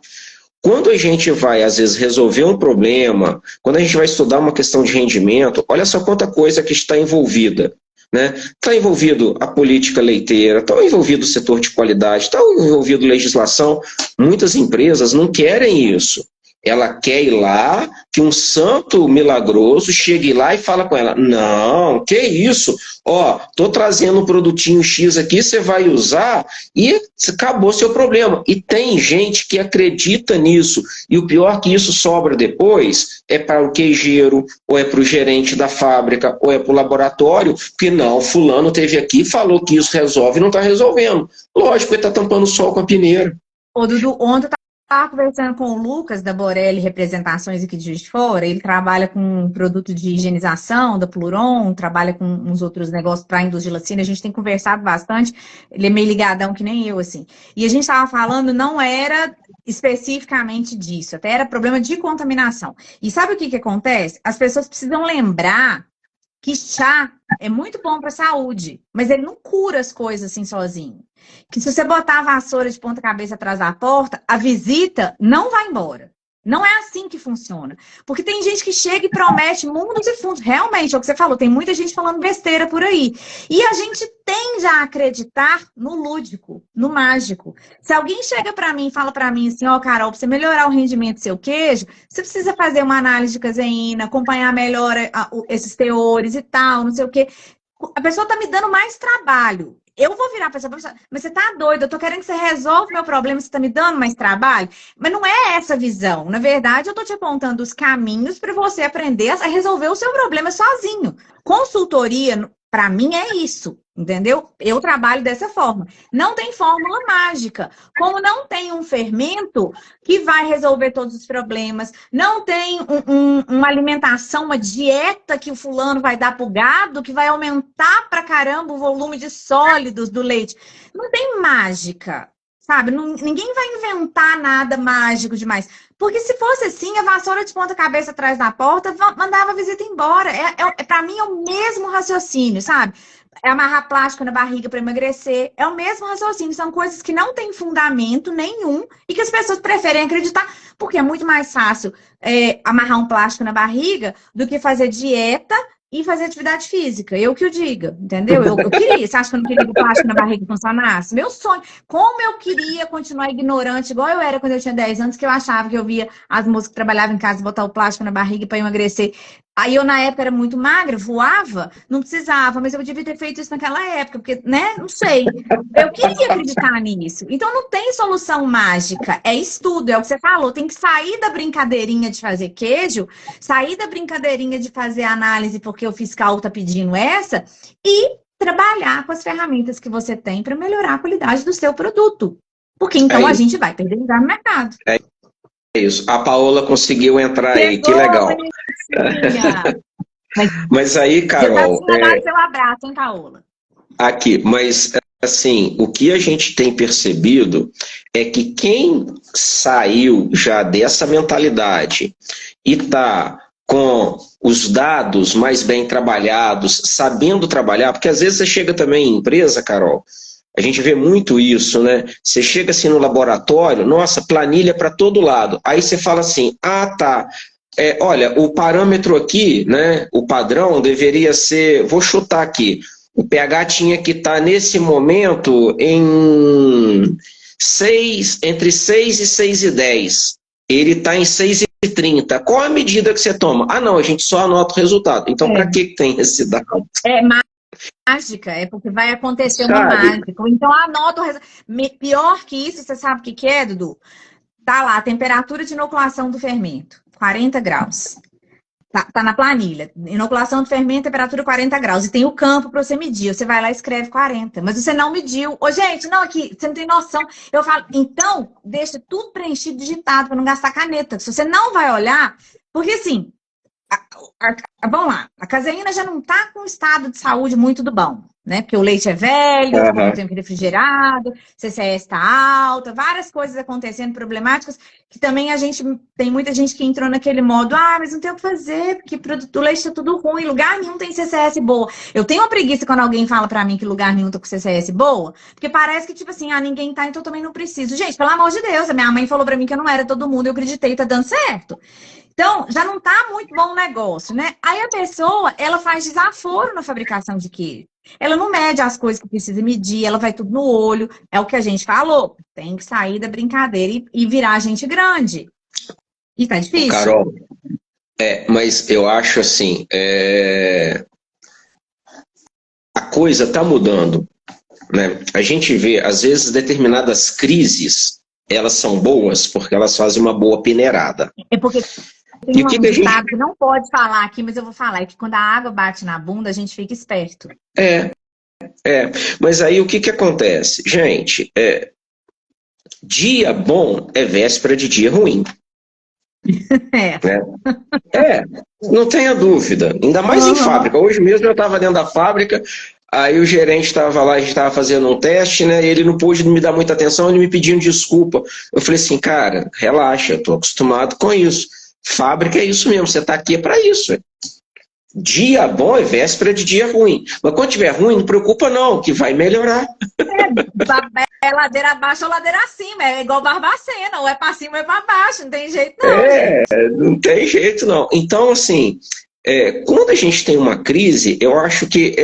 Quando a gente vai, às vezes, resolver um problema, quando a gente vai estudar uma questão de rendimento, olha só quanta coisa que está envolvida. Né? Está envolvido a política leiteira, está envolvido o setor de qualidade, está envolvido legislação. Muitas empresas não querem isso. Ela quer ir lá, que um santo milagroso chegue lá e fala com ela, não, que isso? Ó, tô trazendo um produtinho X aqui, você vai usar e acabou seu problema. E tem gente que acredita nisso. E o pior que isso sobra depois é para o queijeiro, ou é para o gerente da fábrica, ou é para o laboratório, que não, fulano teve aqui, falou que isso resolve e não está resolvendo. Lógico, ele está tampando o sol com a peneira. Ô, Dudu, ontem eu estava conversando com o Lucas, da Borelli Representações aqui de Juiz de Fora. Ele trabalha com um produto de higienização, da Pluron, trabalha com uns outros negócios para a indústria de laticínio. A gente tem conversado bastante. Ele é meio ligadão que nem eu, assim. E a gente estava falando, não era especificamente disso, até era problema de contaminação. E sabe o que acontece? As pessoas precisam lembrar que chá é muito bom para a saúde, mas ele não cura as coisas assim sozinho. Que se você botar a vassoura de ponta cabeça atrás da porta, a visita não vai embora. Não é assim que funciona. Porque tem gente que chega e promete mundos e fundos. Realmente, é o que você falou, tem muita gente falando besteira por aí. E a gente tende a acreditar no lúdico, no mágico. Se alguém chega para mim e fala para mim assim, ó, Carol, para você melhorar o rendimento do seu queijo, você precisa fazer uma análise de caseína, acompanhar melhor esses teores e tal, não sei o quê. A pessoa está me dando mais trabalho. Eu vou virar para essa pessoa, mas você tá doido, eu tô querendo que você resolva o meu problema, você tá me dando mais trabalho. Mas não é essa a visão. Na verdade, eu tô te apontando os caminhos para você aprender a resolver o seu problema sozinho. Consultoria, para mim, é isso. Entendeu? Eu trabalho dessa forma. Não tem fórmula mágica. Como não tem um fermento que vai resolver todos os problemas, não tem uma alimentação, uma dieta que o fulano vai dar pro gado, que vai aumentar pra caramba o volume de sólidos do leite. Não tem mágica, sabe? Ninguém vai inventar nada mágico demais. Porque se fosse assim, a vassoura de ponta cabeça atrás da porta mandava a visita embora. Pra mim é o mesmo raciocínio, sabe? É amarrar plástico na barriga para emagrecer. É o mesmo raciocínio. São coisas que não têm fundamento nenhum e que as pessoas preferem acreditar, porque é muito mais fácil amarrar um plástico na barriga do que fazer dieta e fazer atividade física. Eu que o diga, entendeu? Eu queria. Você acha que eu não queria que o plástico na barriga funcionasse? Meu sonho. Como eu queria continuar ignorante, igual eu era quando eu tinha 10 anos, que eu achava que eu via as moças que trabalhavam em casa botar o plástico na barriga para emagrecer. Aí eu, na época, era muito magra, voava, não precisava, mas eu devia ter feito isso naquela época, porque, né, não sei. Eu queria acreditar nisso. Então, não tem solução mágica, é estudo, é o que você falou. Tem que sair da brincadeirinha de fazer queijo, sair da brincadeirinha de fazer análise porque o fiscal está pedindo essa, e trabalhar com as ferramentas que você tem para melhorar a qualidade do seu produto. Porque, então, a gente vai perder lugar no mercado. É isso. A Paola conseguiu entrar aí, que legal. Mas aí, Carol... Seu abraço, hein, Paola? Aqui, mas assim, o que a gente tem percebido é que quem saiu já dessa mentalidade e está com os dados mais bem trabalhados, sabendo trabalhar, porque às vezes você chega também em empresa, Carol, a gente vê muito isso, né? Você chega assim no laboratório, nossa, planilha para todo lado. Aí você fala assim, ah, tá, olha, o parâmetro aqui, né, o padrão deveria ser, vou chutar aqui, o pH tinha que estar nesse momento em 6, entre 6 e 6,10. Ele está em 6,30. Qual a medida que você toma? Ah, não, a gente só anota o resultado. Então, para que tem esse dado? É mágica, é porque vai acontecer uma mágica. Então, anota o resultado. Pior que isso, você sabe o que é, Dudu? Tá lá, a temperatura de inoculação do fermento, 40 graus. Tá na planilha. Inoculação do fermento, temperatura 40 graus. E tem o campo para você medir. Você vai lá e escreve 40. Mas você não mediu. Ô, gente, não, aqui, você não tem noção. Eu falo, então, deixa tudo preenchido, digitado, para não gastar caneta. Se você não vai olhar, porque assim, vamos lá, a caseína já não tá com estado de saúde muito do bom, né? Porque o leite é velho, ficou muito tempo refrigerado, CCS tá alta, várias coisas acontecendo problemáticas, que também tem muita gente que entrou naquele modo, mas não tem o que fazer, porque o leite tá tudo ruim, lugar nenhum tem CCS boa. Eu tenho uma preguiça quando alguém fala pra mim que lugar nenhum tá com CCS boa, porque parece que, tipo assim, ninguém tá, então eu também não preciso. Gente, pelo amor de Deus, a minha mãe falou pra mim que eu não era todo mundo, eu acreditei, tá dando certo. Então, já não tá muito bom o negócio, né? Aí a pessoa, ela faz desaforo na fabricação de queijo. Ela não mede as coisas que precisa medir, ela vai tudo no olho. É o que a gente falou. Tem que sair da brincadeira e virar gente grande. E tá difícil. Carol, mas eu acho assim, a coisa está mudando, né? A gente vê, às vezes, determinadas crises, elas são boas porque elas fazem uma boa peneirada. É porque tem E o que um que a gente... ditado que não pode falar aqui, mas eu vou falar, é que quando a água bate na bunda, a gente fica esperto. Mas aí o que que acontece? Gente, dia bom é véspera de dia ruim, É. né? Não tenha dúvida. Ainda mais em fábrica. Hoje mesmo eu estava dentro da fábrica, aí o gerente estava lá, a gente estava fazendo um teste, né? E ele não pôde me dar muita atenção, ele me pedindo desculpa. Eu falei assim, cara, relaxa, eu tô acostumado com isso. Fábrica é isso mesmo, você está aqui é para isso. Dia bom é véspera de dia ruim. Mas quando tiver ruim, não preocupa não, que vai melhorar. É ladeira abaixo ou ladeira acima, é igual Barbacena, ou é pra cima ou é pra baixo, não tem jeito não, gente. Não tem jeito não. Então, assim, quando a gente tem uma crise, eu acho que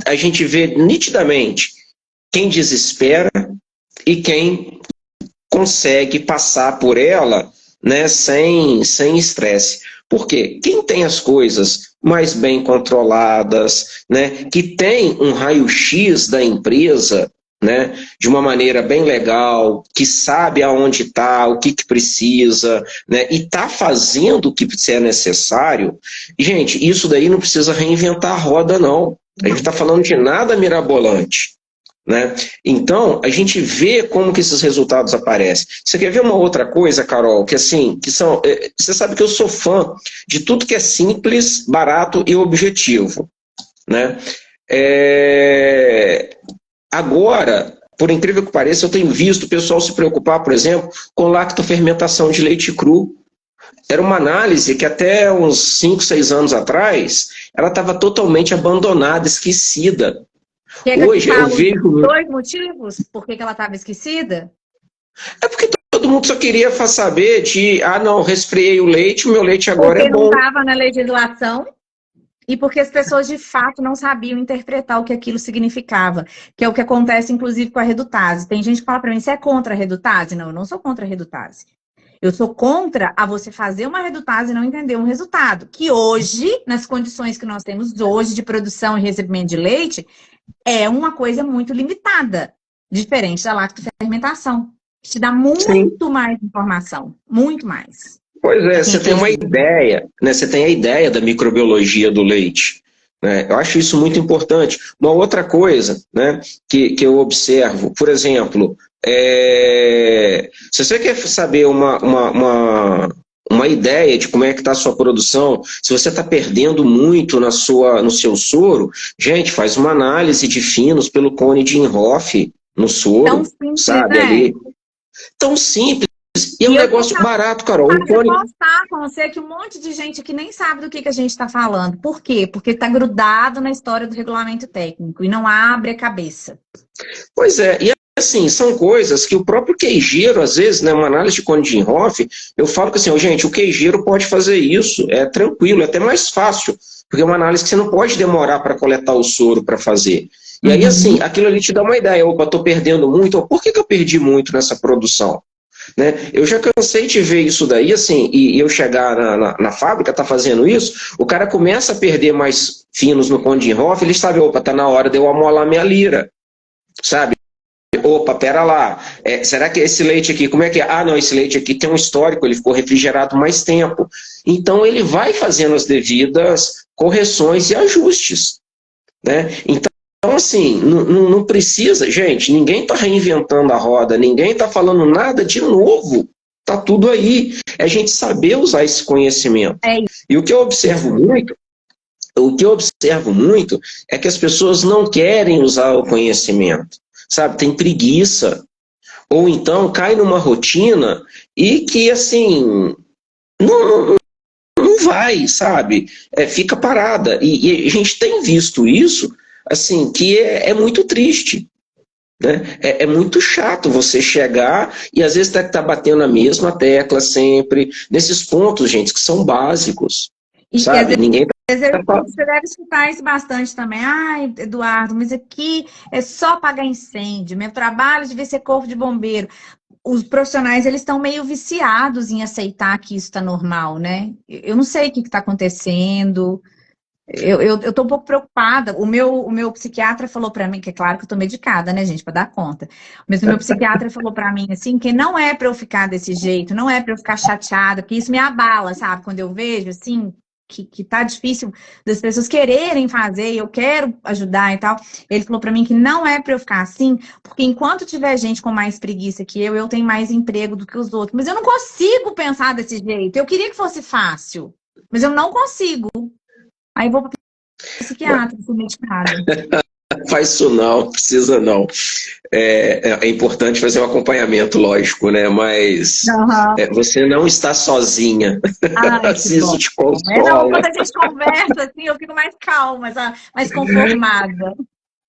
a gente vê nitidamente quem desespera e quem consegue passar por ela, né, sem estresse. Por quê? Quem tem as coisas mais bem controladas, né, que tem um raio-x da empresa, né, de uma maneira bem legal, que sabe aonde está, o que precisa, né, e está fazendo o que é necessário, gente, isso daí não precisa reinventar a roda, não. A gente está falando de nada mirabolante. Né? Então, a gente vê como que esses resultados aparecem. Você quer ver uma outra coisa, Carol? Que assim, você sabe que eu sou fã de tudo que é simples, barato e objetivo. Né? Agora, por incrível que pareça, eu tenho visto o pessoal se preocupar, por exemplo, com lactofermentação de leite cru. Era uma análise que até uns 5, 6 anos atrás, ela estava totalmente abandonada, esquecida. Hoje eu vejo... 2 motivos por que ela estava esquecida? É porque todo mundo só queria saber de, não, resfriei o leite, o meu leite agora porque é bom. Porque não estava na legislação e porque as pessoas de fato não sabiam interpretar o que aquilo significava, que é o que acontece inclusive com a redutase. Tem gente que fala para mim, você é contra a redutase? Não, eu não sou contra a redutase. Eu sou contra a você fazer uma redutase e não entender um resultado. Que hoje, nas condições que nós temos hoje de produção e recebimento de leite, é uma coisa muito limitada, diferente da lactofermentação. Te dá muito mais informação, muito mais. Pois é, você tem uma ideia, né? Você tem a ideia da microbiologia do leite. Né? Eu acho isso muito importante. Uma outra coisa, né, que eu observo, por exemplo, se você quer saber uma ideia de como é que está a sua produção, se você está perdendo muito no seu soro, gente, faz uma análise de finos pelo cone de Inhofe no soro, tão simples, sabe, né? Ali. Tão simples. E é um negócio barato, Carol. Eu vou postar com você que um monte de gente aqui nem sabe do que a gente está falando. Por quê? Porque está grudado na história do regulamento técnico e não abre a cabeça. Pois é, e assim, são coisas que o próprio queijeiro, às vezes, né, uma análise de cone de Inhofe, eu falo que assim, gente, o queijeiro pode fazer isso, é tranquilo, é até mais fácil, porque é uma análise que você não pode demorar para coletar o soro para fazer. E aí, assim, aquilo ali te dá uma ideia, opa, estou perdendo muito, por que eu perdi muito nessa produção? Né? Eu já cansei de ver isso daí, assim, e eu chegar na fábrica, tá fazendo isso, o cara começa a perder mais finos no cone de Inhofe, ele sabe, opa, tá na hora de eu amolar minha lira, sabe? Opa, pera lá, será que esse leite aqui, como é que é? Ah, não, esse leite aqui tem um histórico, ele ficou refrigerado mais tempo. Então ele vai fazendo as devidas correções e ajustes, né? Então, assim, não precisa, gente, ninguém está reinventando a roda, ninguém está falando nada de novo, está tudo aí. É a gente saber usar esse conhecimento. E o que eu observo muito é que as pessoas não querem usar o conhecimento, sabe? Tem preguiça. Ou então cai numa rotina e que, assim, não vai, sabe? Fica parada. E a gente tem visto isso, assim, que é muito triste. Né? É muito chato você chegar e às vezes tá batendo a mesma tecla sempre, nesses pontos, gente, que são básicos. E sabe? Ninguém você deve escutar isso bastante também. Ai, Eduardo, mas aqui é só apagar incêndio. Meu trabalho devia ser corpo de bombeiro. os profissionais, eles estão meio viciados em aceitar que isso está normal, né? Eu não sei o que está acontecendo. Eu tô um pouco preocupada. O meu psiquiatra falou para mim, que é claro que eu tô medicada, né, gente, para dar conta. Mas o meu psiquiatra falou para mim, assim, que não é para eu ficar desse jeito, não é para eu ficar chateada, porque isso me abala, sabe? Quando eu vejo, assim, que tá difícil das pessoas quererem fazer, eu quero ajudar e tal. Ele falou para mim que não é para eu ficar assim, porque enquanto tiver gente com mais preguiça que eu tenho mais emprego do que os outros. Mas eu não consigo pensar desse jeito. Eu queria que fosse fácil, mas eu não consigo. Aí eu vou para psiquiatra, fui medicada. Faz isso não, precisa não. É importante fazer um acompanhamento, lógico, né? Mas Aham. você não está sozinha. Ai, que Preciso bom. te Não, consola. quando a gente conversa, assim, eu fico mais calma, sabe? Mais conformada.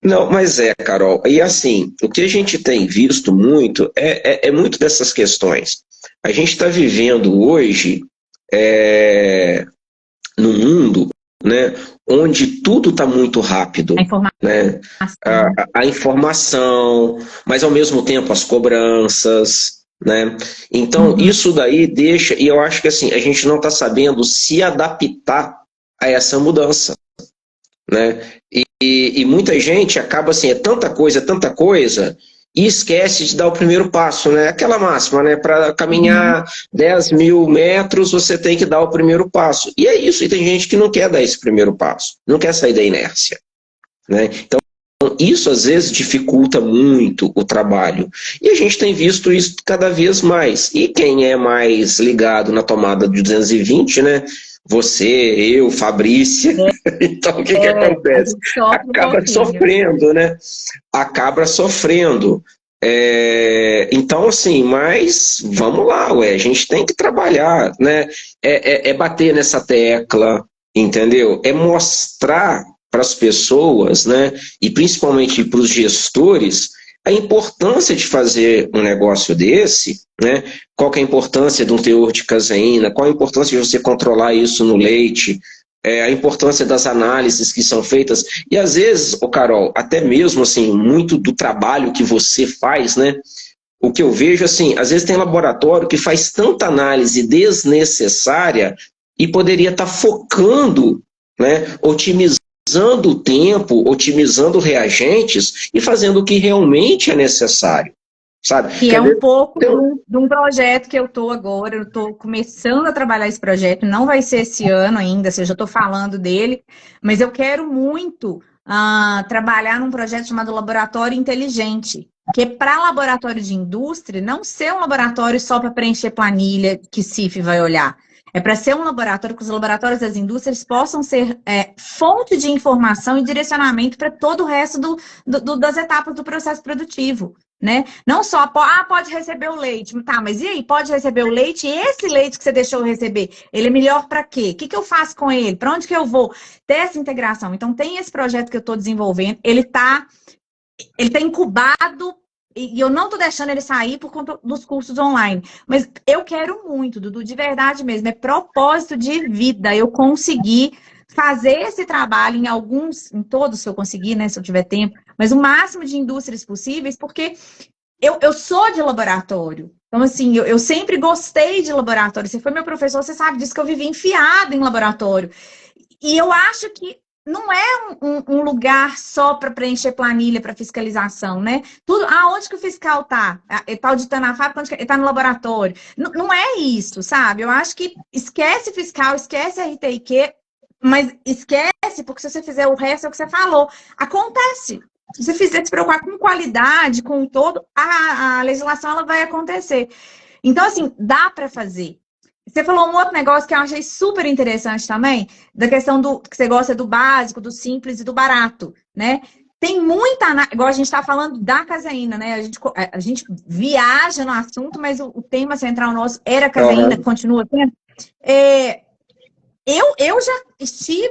Não, mas Carol. E assim, o que a gente tem visto muito é muito dessas questões. A gente está vivendo hoje num mundo, né, onde tudo está muito rápido, A informação. né? A informação, mas ao mesmo tempo as cobranças, né? Então, isso daí deixa, e eu acho que assim, a gente não está sabendo se adaptar a essa mudança, né? E muita gente acaba assim, é tanta coisa, e esquece de dar o primeiro passo, né? Aquela máxima, né? Para caminhar 10 mil metros, você tem que dar o primeiro passo. E é isso, e tem gente que não quer dar esse primeiro passo, não quer sair da inércia, né? Então, isso às vezes dificulta muito o trabalho. E a gente tem visto isso cada vez mais. E quem é mais ligado na tomada de 220, né? Você, eu, Fabrícia. Então, o que acontece? Acaba sofrendo, né? Acaba sofrendo. Então, assim, mas vamos lá, a gente tem que trabalhar, né? É bater nessa tecla, entendeu? É mostrar para as pessoas, né? E principalmente para os gestores, a importância de fazer um negócio desse, né? Qual que é a importância de um teor de caseína, qual a importância de você controlar isso no leite, a importância das análises que são feitas, e às vezes, Carol, até mesmo assim, muito do trabalho que você faz, né? O que eu vejo, assim, às vezes tem laboratório que faz tanta análise desnecessária e poderia estar focando, né? Otimizando o tempo, otimizando reagentes e fazendo o que realmente é necessário, sabe? Que é um pouco de um projeto que eu estou agora, eu estou começando a trabalhar esse projeto, não vai ser esse ano ainda, eu já estou falando dele, mas eu quero muito trabalhar num projeto chamado Laboratório Inteligente, que é para laboratório de indústria não ser um laboratório só para preencher planilha que CIF vai olhar. É para ser um laboratório que os laboratórios das indústrias possam ser fonte de informação e direcionamento para todo o resto das etapas do processo produtivo, né? Não só, pode receber o leite, tá, mas e aí, pode receber o leite? E esse leite que você deixou receber, ele é melhor para quê? O que eu faço com ele? Para onde que eu vou? Ter essa integração. Então, tem esse projeto que eu estou desenvolvendo, ele tá incubado, e eu não estou deixando ele sair por conta dos cursos online. Mas eu quero muito, Dudu, de verdade mesmo. É propósito de vida eu conseguir fazer esse trabalho em todos, se eu conseguir, né? Se eu tiver tempo, mas o máximo de indústrias possíveis, porque eu sou de laboratório. Então, assim, eu sempre gostei de laboratório. Você foi meu professor, você sabe disso, que eu vivi enfiada em laboratório. E eu acho que não é um lugar só para preencher planilha, para fiscalização, né? Tudo, onde que o fiscal tá? Ele tá auditando a fábrica, onde que ele tá no laboratório. Não é isso, sabe? Eu acho que esquece fiscal, esquece RTIQ, mas esquece, porque se você fizer o resto, é o que você falou. Acontece. Se você fizer se preocupar com qualidade, com todo, a legislação ela vai acontecer. Então, assim, dá para fazer. Você falou um outro negócio que eu achei super interessante também, da questão do que você gosta do básico, do simples e do barato, né? Tem muita, igual a gente está falando da caseína, né? A gente viaja no assunto, mas o tema central nosso era a caseína, continua sendo. Eu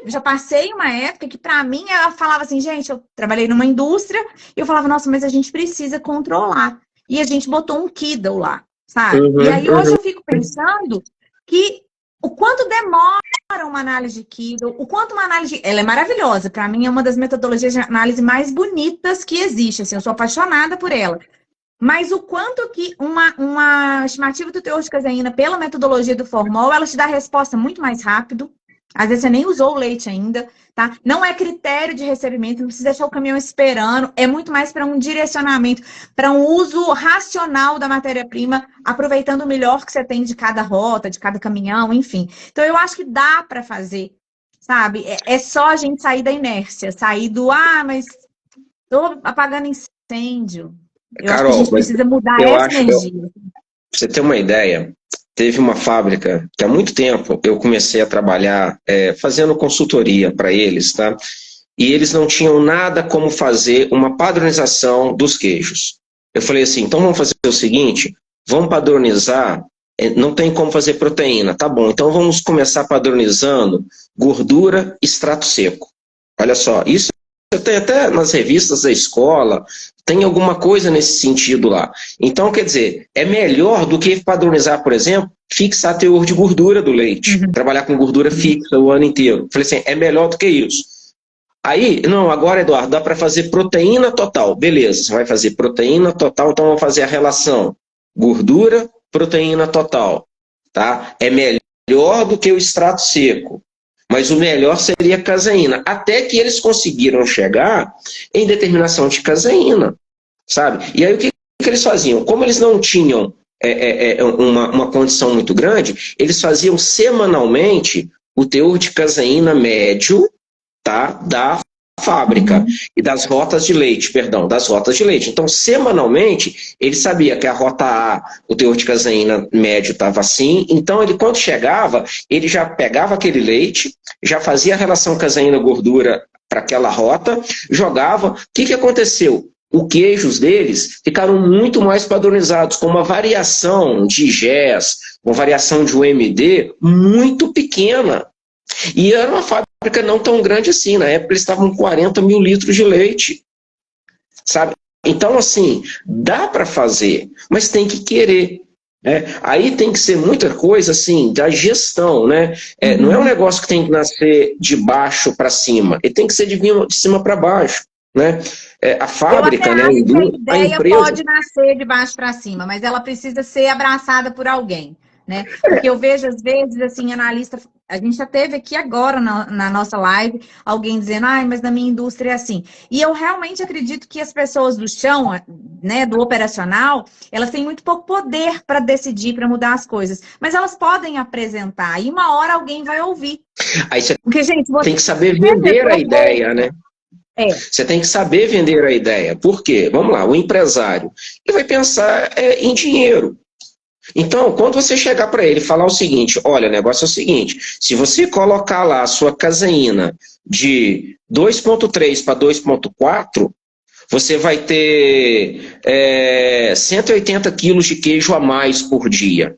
já passei uma época que, para mim, eu falava assim, gente, eu trabalhei numa indústria, e eu falava, nossa, mas a gente precisa controlar. E a gente botou um Kidal lá, sabe? E aí hoje eu fico pensando que o quanto demora uma análise de Kidal, o quanto uma análise... Ela é maravilhosa, para mim é uma das metodologias de análise mais bonitas que existe, assim, eu sou apaixonada por ela. Mas o quanto que uma estimativa do teor de caseína pela metodologia do Formol, ela te dá a resposta muito mais rápido. Às vezes você nem usou o leite ainda, tá? Não é critério de recebimento, não precisa deixar o caminhão esperando. É muito mais para um direcionamento, para um uso racional da matéria-prima, aproveitando o melhor que você tem de cada rota, de cada caminhão, enfim. Então eu acho que dá para fazer, sabe? É só a gente sair da inércia, sair do, mas tô apagando incêndio. Eu acho que a Carol, gente precisa mudar eu essa acho, energia. pra você ter uma ideia, teve uma fábrica que há muito tempo eu comecei a trabalhar fazendo consultoria para eles, tá? E eles não tinham nada como fazer uma padronização dos queijos. Eu falei assim, então vamos fazer o seguinte, vamos padronizar, não tem como fazer proteína, tá bom, então vamos começar padronizando gordura e extrato seco. Olha só, isso tem até nas revistas da escola, tem alguma coisa nesse sentido lá. Então, quer dizer, é melhor do que padronizar, por exemplo, fixar teor de gordura do leite, trabalhar com gordura fixa o ano inteiro. Falei assim, é melhor do que isso. Aí, não, agora, Eduardo, dá para fazer proteína total. Beleza, você vai fazer proteína total, então vamos fazer a relação gordura, proteína total. Tá? É melhor do que o extrato seco. Mas o melhor seria a caseína. Até que eles conseguiram chegar em determinação de caseína, sabe? E aí o que eles faziam? Como eles não tinham uma condição muito grande, eles faziam semanalmente o teor de caseína médio, tá, da fábrica e das rotas de leite, das rotas de leite. Então, semanalmente, ele sabia que a rota A, o teor de caseína médio estava assim, então ele, quando chegava, ele já pegava aquele leite, já fazia a relação caseína-gordura para aquela rota, jogava. O que aconteceu? Os queijos deles ficaram muito mais padronizados, com uma variação de GES, uma variação de UMD muito pequena. E era uma fábrica não tão grande assim. Na época eles estavam com 40 mil litros de leite. Sabe? Então, assim, dá para fazer, mas tem que querer. Né? Aí tem que ser muita coisa assim, da gestão. Né? Não é um negócio que tem que nascer de baixo para cima. Ele tem que ser de cima para baixo. Né? A fábrica, né? A ideia pode nascer de baixo para cima, mas ela precisa ser abraçada por alguém. Né? Porque eu vejo, às vezes, assim, analista... A gente já teve aqui agora na nossa live alguém dizendo, mas na minha indústria é assim. E eu realmente acredito que as pessoas do chão, né, do operacional, elas têm muito pouco poder para decidir, para mudar as coisas. Mas elas podem apresentar e uma hora alguém vai ouvir. Aí você Porque, gente, tem que saber vender a ideia, né? Você tem que saber vender a ideia. Por quê? Vamos lá, o empresário, ele vai pensar em dinheiro. Então, quando você chegar para ele e falar o seguinte, olha, o negócio é o seguinte, se você colocar lá a sua caseína de 2,3 para 2,4, você vai ter 180 quilos de queijo a mais por dia.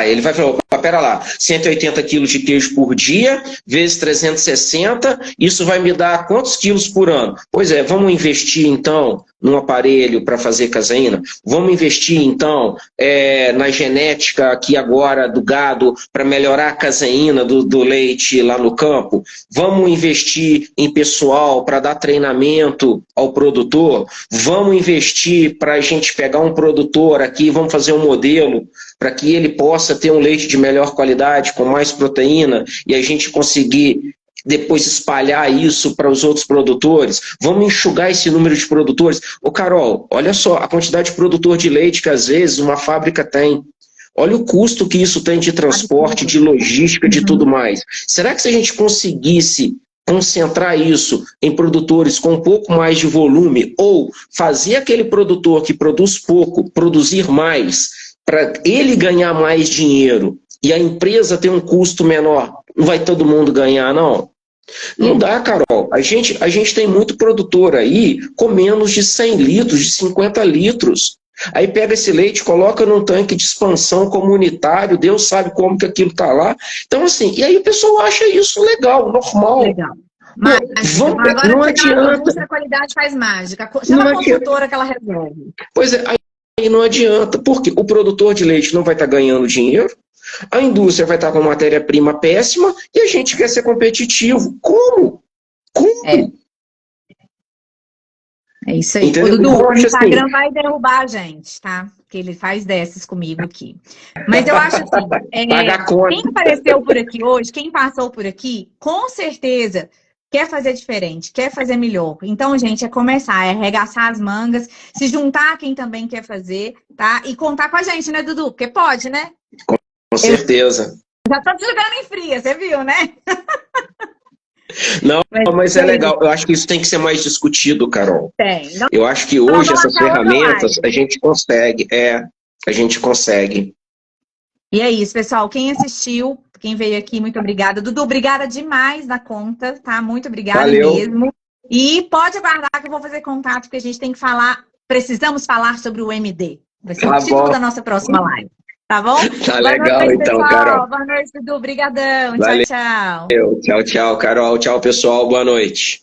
Ele vai falar, pera lá, 180 quilos de queijo por dia, vezes 360, isso vai me dar quantos quilos por ano? Pois é, vamos investir então num aparelho para fazer caseína? Vamos investir então na genética aqui agora do gado para melhorar a caseína do leite lá no campo? Vamos investir em pessoal para dar treinamento ao produtor? Vamos investir para a gente pegar um produtor aqui, vamos fazer um modelo para que ele possa ter um leite de melhor qualidade, com mais proteína, e a gente conseguir depois espalhar isso para os outros produtores? Vamos enxugar esse número de produtores? Carol, olha só a quantidade de produtor de leite que às vezes uma fábrica tem. Olha o custo que isso tem de transporte, de logística, de tudo mais. Será que se a gente conseguisse concentrar isso em produtores com um pouco mais de volume, ou fazer aquele produtor que produz pouco, produzir mais, para ele ganhar mais dinheiro e a empresa ter um custo menor, não vai todo mundo ganhar, não? Não dá, Carol. A gente tem muito produtor aí com menos de 100 litros, de 50 litros. Aí pega esse leite, coloca num tanque de expansão comunitário, Deus sabe como que aquilo está lá. Então, assim, e aí o pessoal acha isso legal, normal. Legal. Mágica. Agora não adianta. A qualidade faz mágica. Chama a consultora que ela resolve. Pois é, aí não adianta, porque o produtor de leite não vai estar ganhando dinheiro, a indústria vai estar com matéria-prima péssima e a gente quer ser competitivo. Como? É isso aí. Entendeu? O Dudu, Então, eu o acho Instagram assim, vai derrubar a gente, tá? Porque ele faz dessas comigo aqui. Mas eu acho assim, paga a quem conta. apareceu por aqui hoje, quem passou por aqui, com certeza quer fazer diferente, quer fazer melhor. Então, gente, é começar, é arregaçar as mangas, se juntar a quem também quer fazer, tá? E contar com a gente, né, Dudu? Porque pode, né? Com certeza. Já tô te jogando em fria, você viu, né? Não, mas é é isso. legal. Eu acho que isso tem que ser mais discutido, Carol. Tem. Não, Eu acho que nós hoje vamos essas marcar outra ferramentas live. a gente consegue. A gente consegue. E é isso, pessoal. Quem assistiu, quem veio aqui, muito obrigada. Dudu, obrigada demais na conta, tá? Muito obrigada Valeu. mesmo. E pode aguardar que eu vou fazer contato, porque a gente tem que falar, precisamos falar sobre o MD. Vai ser o Tá título bom. da nossa próxima live. Tá bom? Tá Boa legal noite, então, pessoal. Carol. Boa noite, Dudu. Obrigadão. Tchau, Valeu. tchau. Tchau, tchau, Carol. Tchau, pessoal. Boa noite.